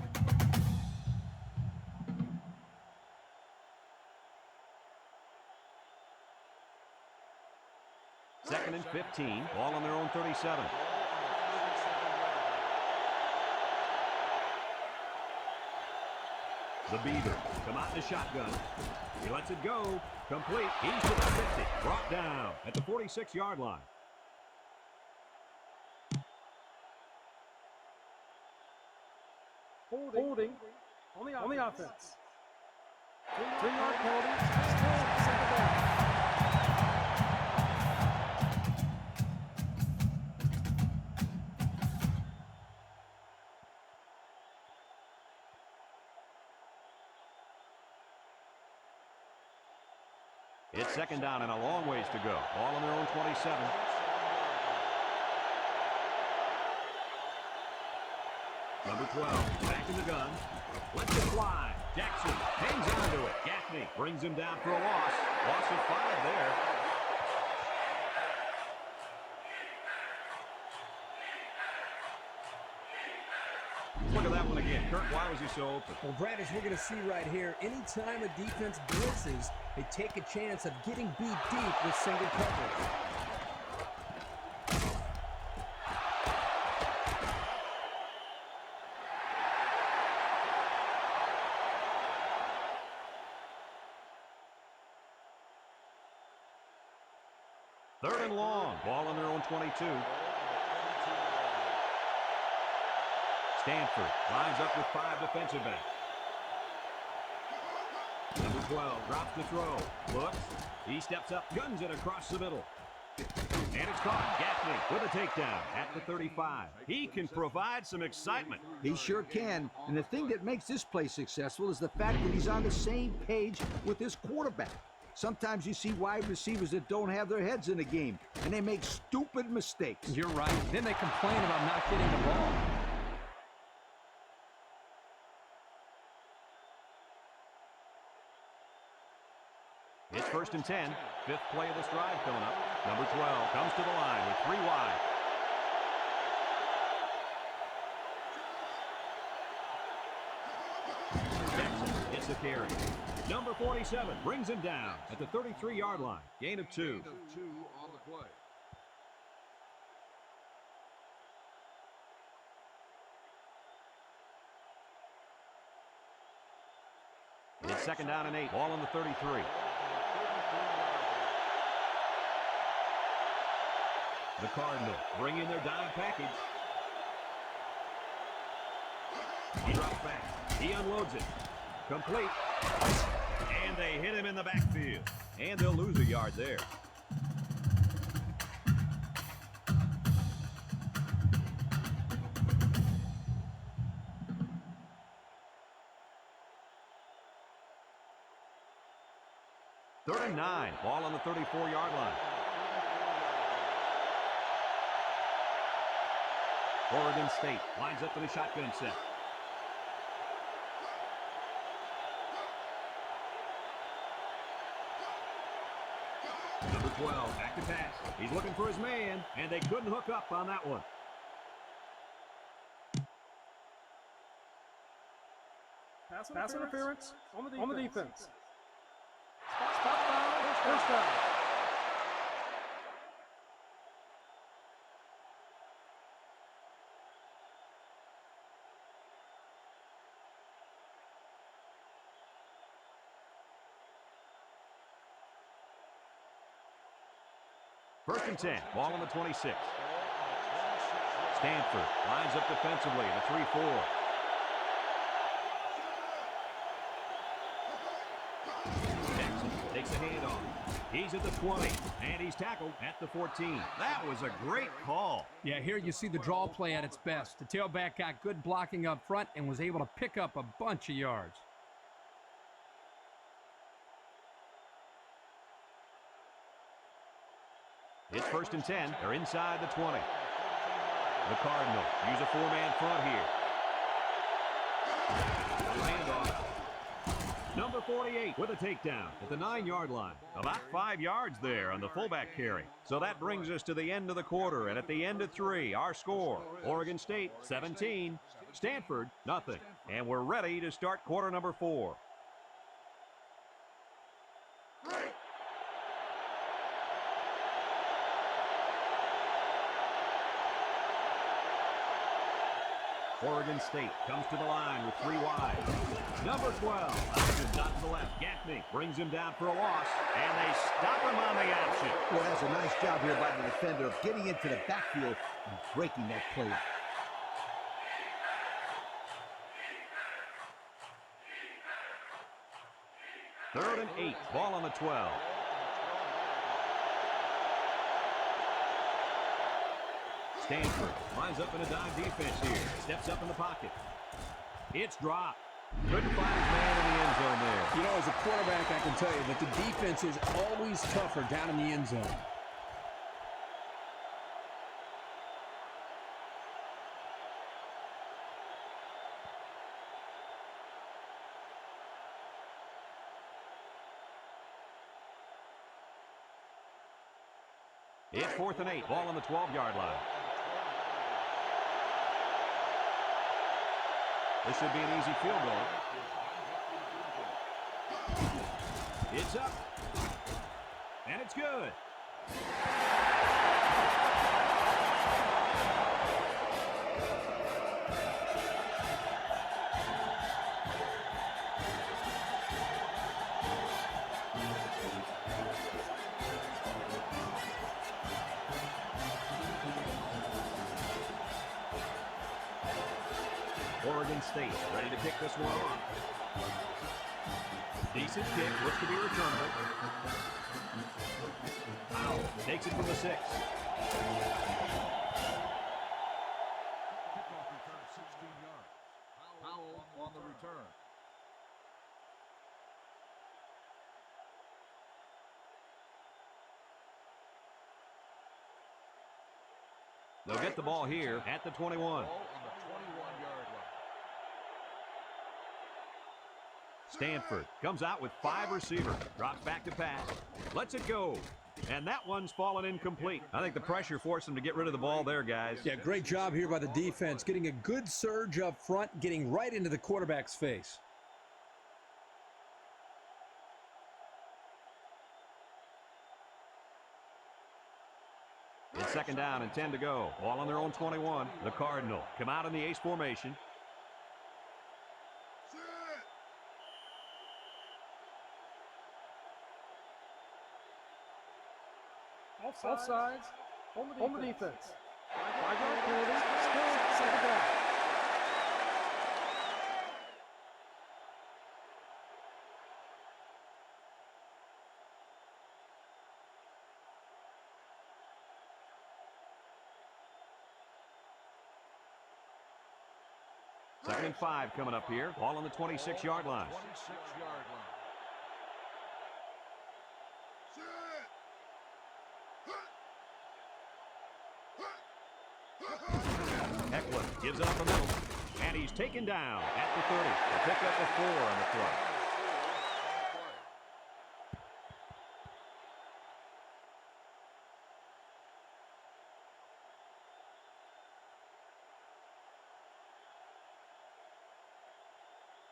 Second and 15. Ball on their own 37. The Beavers come out in the shotgun. He lets it go. Complete. He's to the 50. Brought down at the 46-yard line. Holding on the offense. 3-yard penalty. Still second down. It's second down and a long ways to go. Ball on their own 27. Number 12, back in the gun. Lets it fly. Jackson hangs on to it. Gaffney brings him down for a loss. Loss of 5 there. Look at that one again. Kirk, why was he so open? Well, Brad, as we're going to see right here, anytime a defense blitzes, they take a chance of getting beat deep with single coverage. Third and long. Ball on their own 22. Stanford lines up with 5 defensive backs. Number 12 drops to throw. Looks. He steps up, guns it across the middle. And it's caught. Gaffney with a takedown at the 35. He can provide some excitement. He sure can. And the thing that makes this play successful is the fact that he's on the same page with his quarterback. Sometimes you see wide receivers that don't have their heads in the game, and they make stupid mistakes. You're right. Then they complain about not getting the ball. It's 1st and 10. 5th play of this drive coming up. Number 12 comes to the line with 3 wide. Jackson gets the carry. Number 47 brings him down at the 33-yard line. Gain of 2. Gain of 2 on the play. It's 2nd down and 8. Ball on the 33. The Cardinals bring in their dime package. He drops back. He unloads it. Complete. And they hit him in the backfield. And they'll lose a yard there. Third and 9. Ball on the 34-yard line. Oregon State lines up in a shotgun set. Number 12, back to pass. He's looking for his man, and they couldn't hook up on that one. Pass interference on the defense. Stop down. First down. First and 10, ball on the 26. Stanford lines up defensively in a 3-4. Jackson takes a handoff. He's at the 20, and he's tackled at the 14. That was a great call. Yeah, here you see the draw play at its best. The tailback got good blocking up front and was able to pick up a bunch of yards. It's 1st and 10. They're inside the 20. The Cardinals use a 4-man front here. Handoff. Number 48 with a takedown at the 9-yard line. About 5 yards there on the fullback carry. So that brings us to the end of the quarter. And at the end of 3, our score, Oregon State 17, Stanford nothing. And we're ready to start quarter number 4. Oregon State comes to the line with 3 wide. Number 12, option out to the left. Gaffney brings him down for a loss, and they stop him on the action. Well, that's a nice job here by the defender of getting into the backfield and breaking that play. Third and 8, ball on the 12. Stanford lines up in a dime defense here. Steps up in the pocket. It's dropped. Couldn't find his man in the end zone there. You know, as a quarterback, I can tell you that the defense is always tougher down in the end zone. It's 4th and 8, ball on the 12-yard line. This should be an easy field goal. It's up. And it's good. Oregon State ready to kick this one off. Decent kick, looks to be returnable. Powell takes it from the 6. Kickoff return 16 yards. Powell on the return. They'll get the ball here at the 21. Ball on the 21-yard line. Stanford comes out with 5 receivers. Drops back to pass. Lets it go. And that one's fallen incomplete. I think the pressure forced them to get rid of the ball there, guys. Yeah, great job here by the defense, getting a good surge up front, getting right into the quarterback's face. It's 2nd down and 10 to go. Ball on their own 21. The Cardinal come out in the ace formation. Offsides. Home the defense. 5-yard penalty. Still 2nd down. Second and 5 coming up here. Ball on the 26-yard line. 26-yard line. Eckler gives it up the middle. And he's taken down at the 30. They'll pick up the 4 on the play.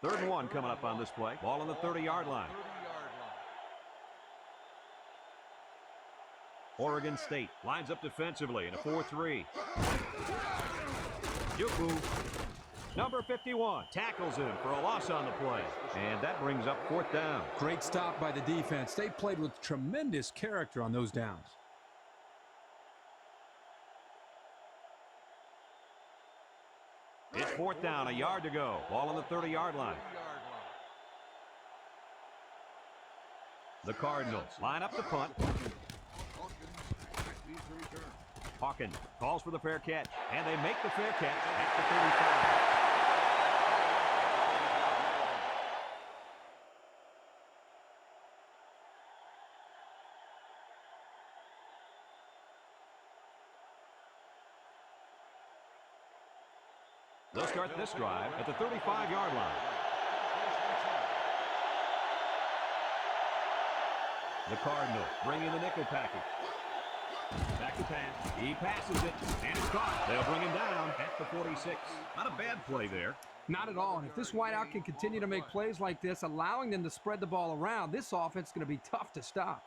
Third and 1 coming up on this play. Ball on the 30-yard line. 30-yard line. Oregon State lines up defensively in a 4-3. Juku, number 51, tackles him for a loss on the play. And that brings up 4th down. Great stop by the defense. They played with tremendous character on those downs. It's 4th down, a yard to go. Ball on the 30-yard line. 30-yard line. The Cardinals line up the punt. Needs to return. Hawkins calls for the fair catch, and they make the fair catch at the 35. They'll start this drive at the 35-yard line. The Cardinals bring in the nickel package. Back to pass. He passes it, and it's caught. They'll bring him down at the 46. Not a bad play there. Not at all. And if this wideout can continue to make plays like this, allowing them to spread the ball around, this offense is going to be tough to stop.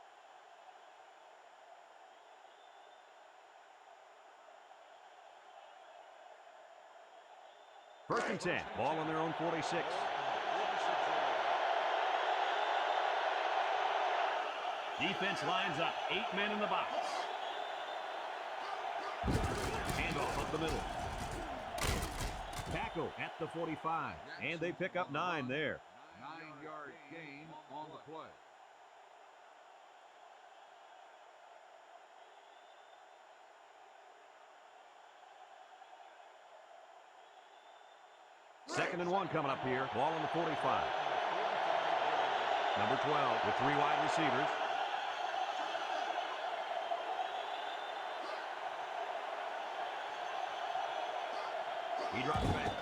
First and 10. Ball on their own 46. Defense lines up. 8 men in the box. Handoff up the middle. Tackle at the 45. And they pick up 9 there. 9-yard gain on the play. Second and 1 coming up here. Ball on the 45. Number 12 with 3 wide receivers. He drops back.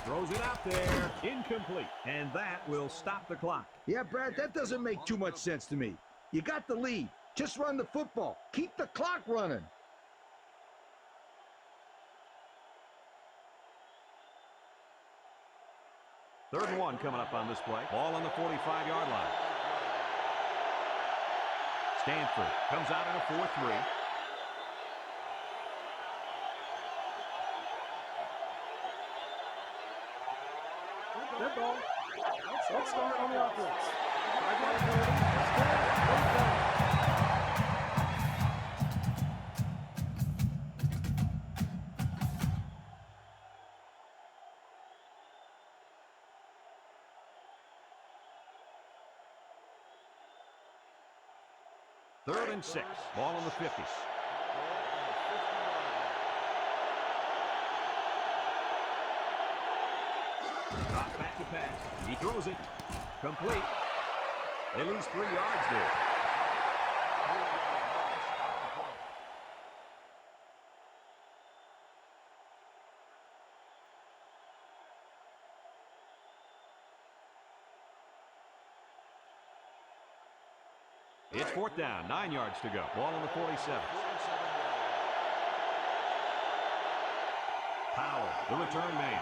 Throws it out there. Incomplete. And that will stop the clock. Yeah, Brad, that doesn't make too much sense to me. You got the lead. Just run the football. Keep the clock running. 3rd and 1 coming up on this play. Ball on the 45-yard line. Stanford comes out in a 4-3. Good ball. Let's start on the offense. 5-yard penalty. First down. 3rd and 6. Ball on the 50s. Drop back to pass. He throws it. Complete. They lose 3 yards there. It's 4th down, 9 yards to go. Ball on the 47. Powell, the return man.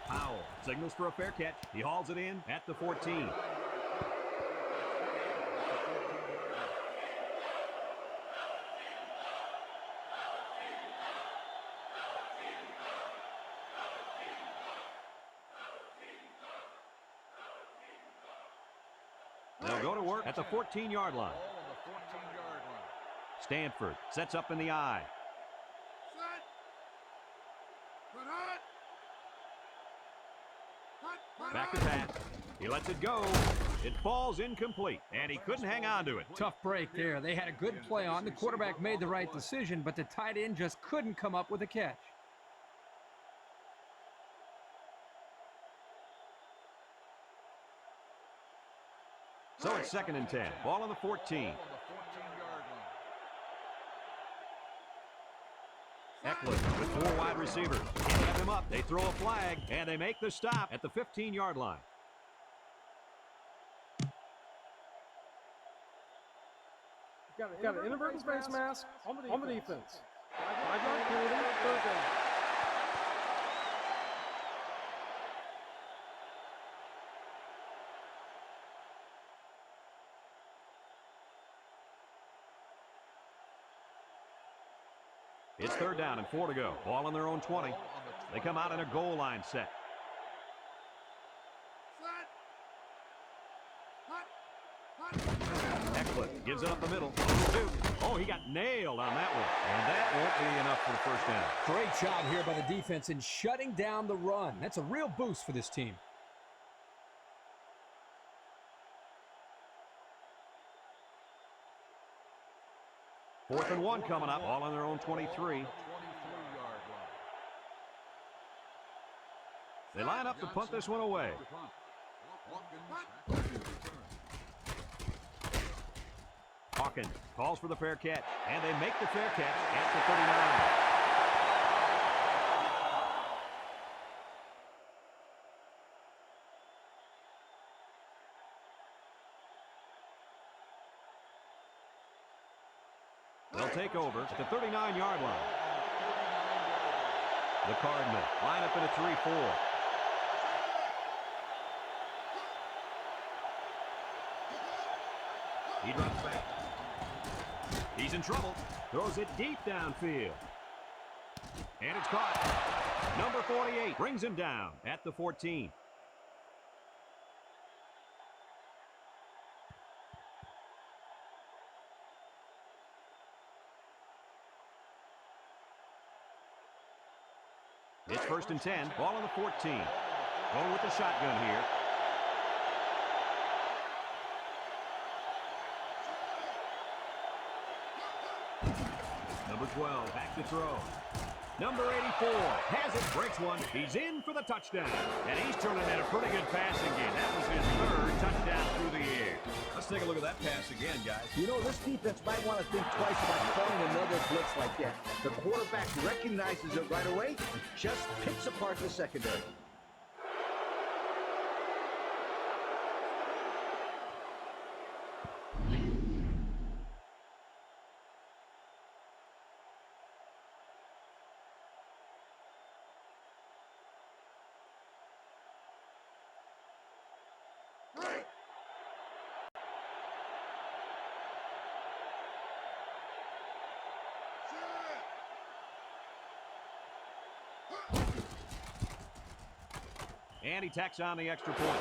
Powell signals for a fair catch. He hauls it in at the 14. They'll go to work at the 14-yard line. Stanford sets up in the I. Back to pass. He lets it go. It falls incomplete, and he couldn't hang on to it. Tough break there. They had a good play on. The quarterback made the right decision, but the tight end just couldn't come up with a catch. So it's 2nd and 10. Ball on the 14. Eckler with 4 wide receivers. Can't have him up. They throw a flag, and they make the stop at the 15-yard line. Got an inadvertent face mask on the defense. 5-yard penalty. 3rd down. It's 3rd down and 4 to go. Ball on their own 20. They come out in a goal line set. Eckler gives it up the middle. Oh, he got nailed on that one. And that won't be enough for the 1st down. Great job here by the defense in shutting down the run. That's a real boost for this team. Fourth and 1 coming up. All on their own 23. They line up to punt this one away. Hawkins calls for the fair catch, and they make the fair catch at the 39. They'll take over at the 39-yard line. The Cardinals line up in a 3-4. He drops back. He's in trouble. Throws it deep downfield. And it's caught. Number 48 brings him down at the 14. It's 1st and 10. Ball on the 14. Going with the shotgun here. Number 12, back to throw. Number 84 has it, breaks one. He's in for the touchdown. And he's turning in a pretty good passing game. That was his 3rd touchdown through the air. Let's take a look at that pass again, guys. You know, this defense might want to think twice about calling another blitz like that. The quarterback recognizes it right away and just picks apart the secondary. And he tacks on the extra point.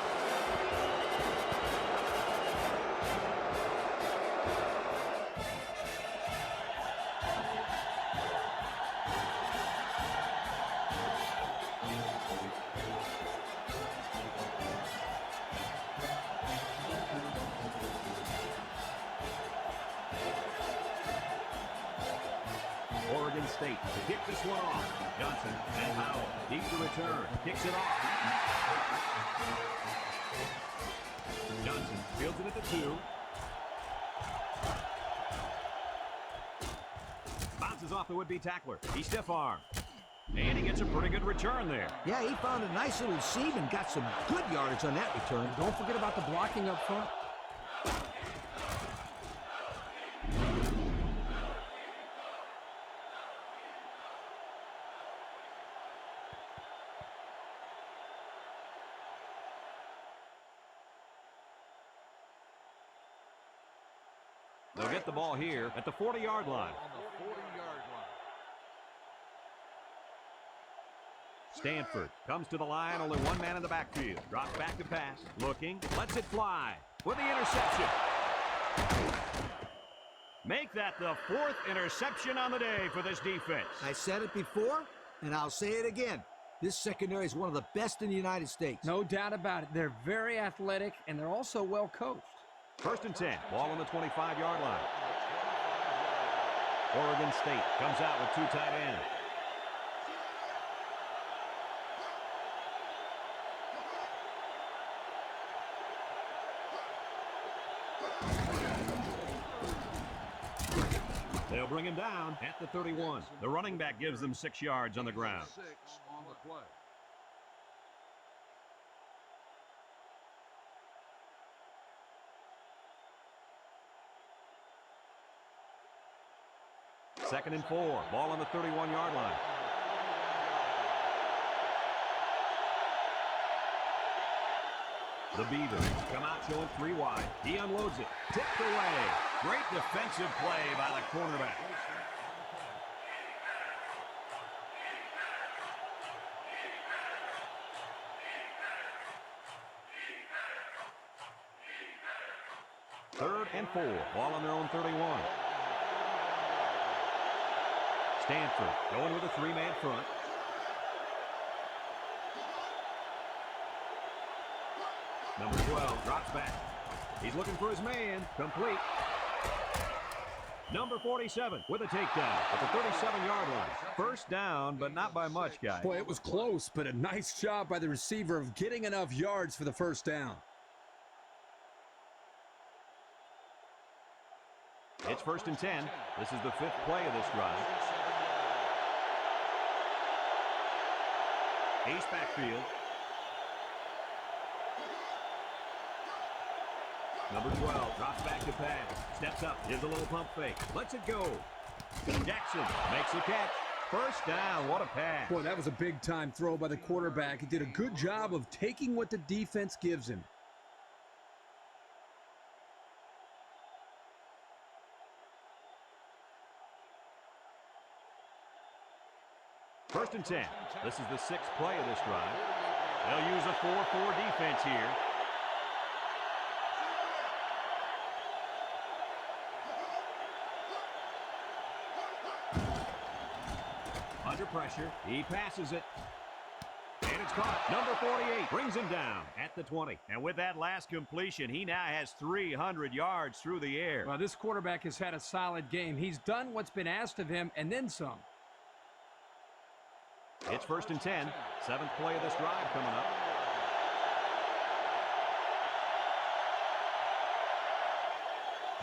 Oregon State to kick this one off. Johnson and Howell deep to return. Kicks it off. Johnson fields it at the 2. Bounces off the would-be tackler. He stiff-armed. And he gets a pretty good return there. Yeah, he found a nice little seam and got some good yardage on that return. Don't forget about the blocking up front. They'll get the ball here at the 40-yard line. On the 40-yard line. Stanford comes to the line, only one man in the backfield. Drops back to pass, looking, lets it fly with the interception. Make that the 4th interception on the day for this defense. I said it before, and I'll say it again. This secondary is one of the best in the United States. No doubt about it. They're very athletic, and they're also well coached. 1st and 10, ball on the 25-yard line. Oregon State comes out with 2 tight ends. They'll bring him down at the 31. The running back gives them 6 yards on the ground. 6 on the play. Second and 4, ball on the 31-yard line. The Beavers come out showing 3 wide. He unloads it, tipped away. Great defensive play by the cornerback. Third and 4, ball on their own 31. Stanford going with a 3-man front. Number 12 drops back. He's looking for his man. Complete. Number 47 with a takedown at the 37-yard line. First down, but not by much, guys. Boy, it was close, but a nice job by the receiver of getting enough yards for the first down. It's 1st and 10. This is the 5th play of this drive. Ace backfield. Number 12 drops back to pass. Steps up. Here's a little pump fake. Lets it go. Jackson makes the catch. First down. What a pass. Boy, that was a big-time throw by the quarterback. He did a good job of taking what the defense gives him. First and 10. This is the 6th play of this drive. They'll use a 4-4 defense here. Under pressure, he passes it. And it's caught. Number 48 brings him down at the 20. And with that last completion, he now has 300 yards through the air. Well, this quarterback has had a solid game. He's done what's been asked of him and then some. It's 1st and 10. 7th play of this drive coming up.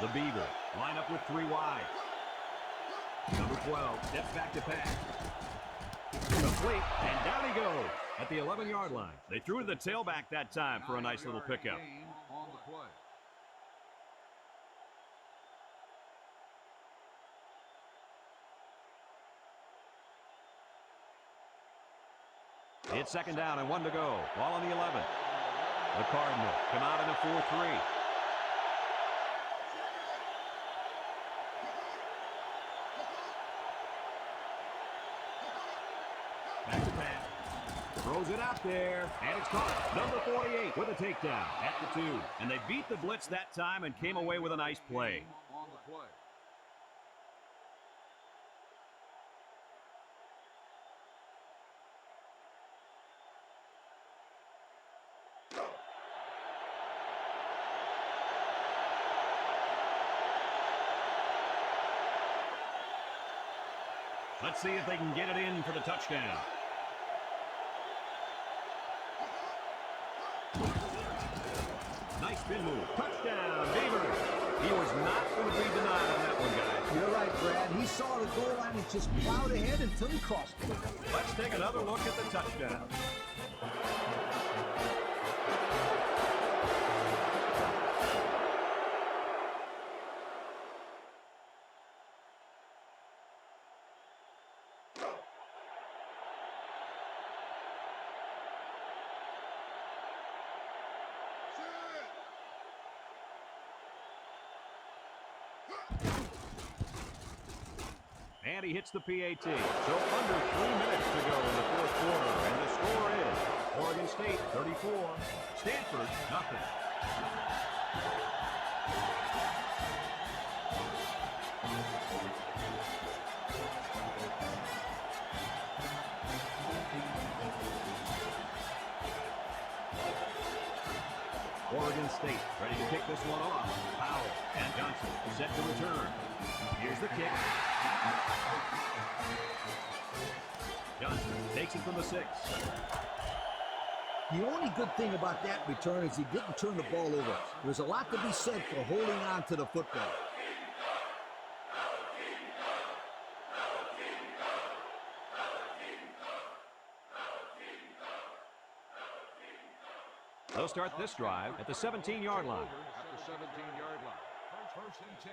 The Beavers line up with 3 wide. Number 12 steps back to pass. Complete, and down he goes at the 11-yard line. They threw the tailback that time for a nice little pickup. On the play. It's 2nd down and 1 to go. Ball on the 11. The Cardinals come out in a 4-3. Back to pass. Throws it out there, and it's caught. Number 48 with a takedown at the 2. And they beat the blitz that time and came away with a nice play. On the play. Let's see if they can get it in for the touchdown. Nice spin move. Touchdown, Beavers. He was not going to be denied on that one, guys. You're right, Brad. He saw the goal line and just plowed ahead until he crossed it. Let's take another look at the touchdown. And he hits the PAT. So under 3 minutes to go in the fourth quarter. And the score is Oregon State 34, Stanford nothing. Oregon State ready to kick this one off. Powell and Johnson set to return. Here's the kick. Johnson takes it from the 6. The only good thing about that return is he didn't turn the ball over. There's a lot to be said for holding on to the football. They'll start this drive at the 17-yard line. At the 17-yard line. First and 10.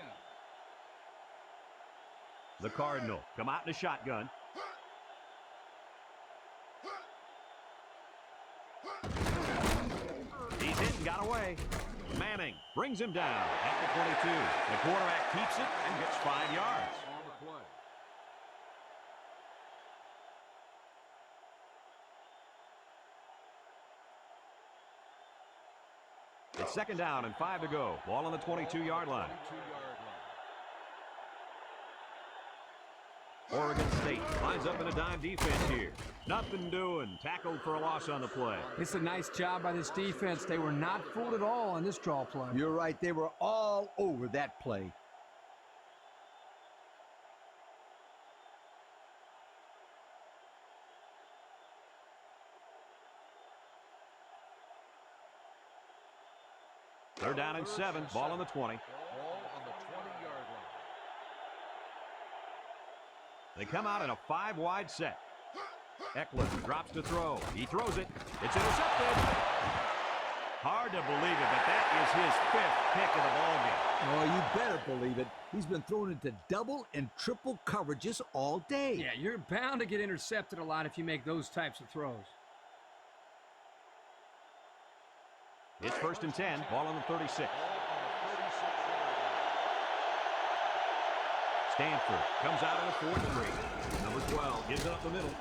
The Cardinal come out in a shotgun. He's hit and got away. Manning brings him down at the 22. The quarterback keeps it and gets 5 yards. On the play. It's second down and 5 to go. Ball on the 22-yard line. 22-yard line. Oregon State lines up in a dime defense here. Nothing doing. Tackled for a loss on the play. It's a nice job by this defense. They were not fooled at all on this draw play. You're right. They were all over that play. They're down in 7. Ball on the 20. Ball on the 20-yard line. They come out in a 5-wide set. Eklund drops to throw. He throws it. It's intercepted. Hard to believe it, but that is his 5th pick of the ballgame. Oh, you better believe it. He's been thrown into double and triple coverages all day. Yeah, you're bound to get intercepted a lot if you make those types of throws. It's first and 10. Ball on the 36. Ball on the 36-yard line. Stanford comes out in a 4-3. Number 12 gives it up the middle.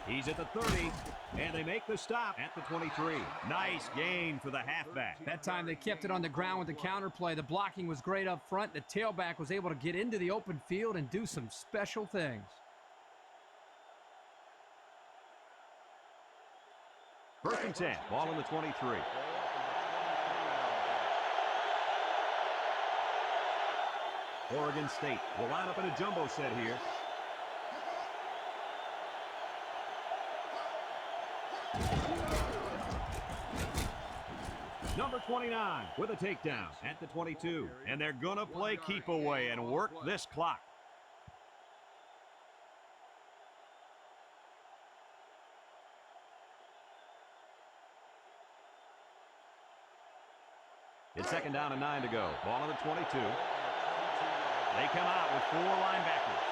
He's at the 30, and they make the stop at the 23. Nice gain for the halfback. That time they kept it on the ground with the counter play. The blocking was great up front. The tailback was able to get into the open field and do some special things. First and 10. Ball on the 23. Oregon State will line up in a jumbo set here. Number 29 with a takedown at the 22. And they're going to play keep away and work this clock. It's second down and 9 to go. Ball on the 22. They come out with 4 linebackers.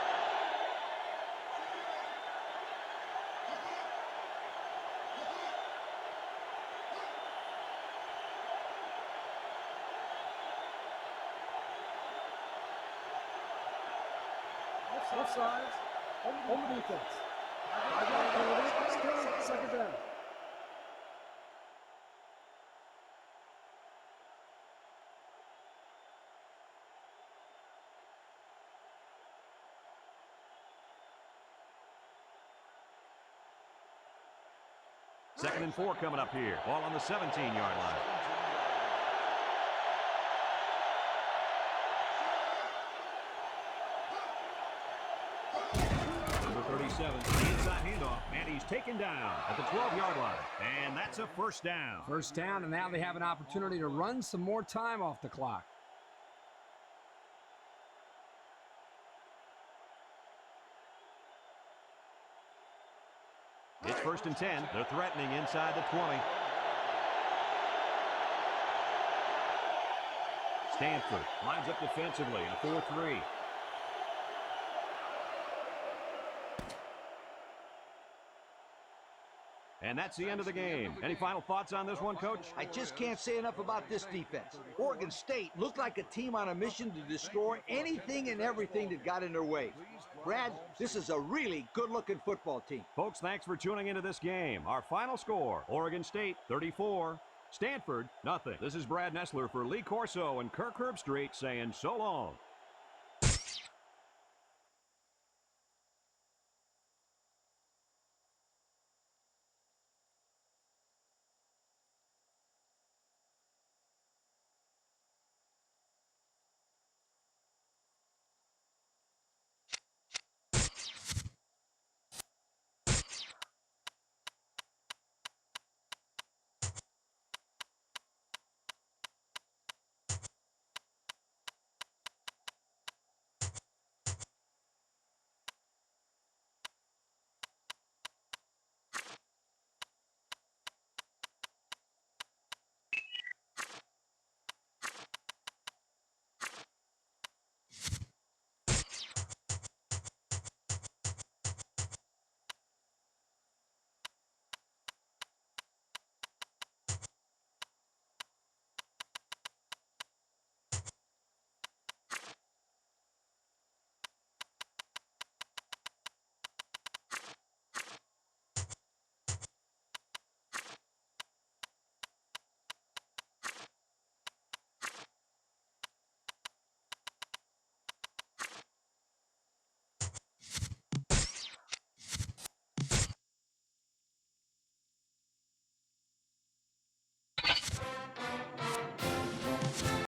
Left sides. Home the defense. 5-yard penalty. Still second down. Second and 4 coming up here. Ball on the 17-yard line. Number 37, the inside handoff, and he's taken down at the 12-yard line. And that's a first down. First down, and now they have an opportunity to run some more time off the clock. It's first and 10. They're threatening inside the 20. Stanford lines up defensively in a 4-3. And that's the end of the game. Any final thoughts on this one, Coach? I just can't say enough about this defense. Oregon State looked like a team on a mission to destroy anything and everything that got in their way. Brad, this is a really good-looking football team. Folks, thanks for tuning into this game. Our final score, Oregon State 34, Stanford nothing. This is Brad Nessler for Lee Corso and Kirk Herbstreit saying so long.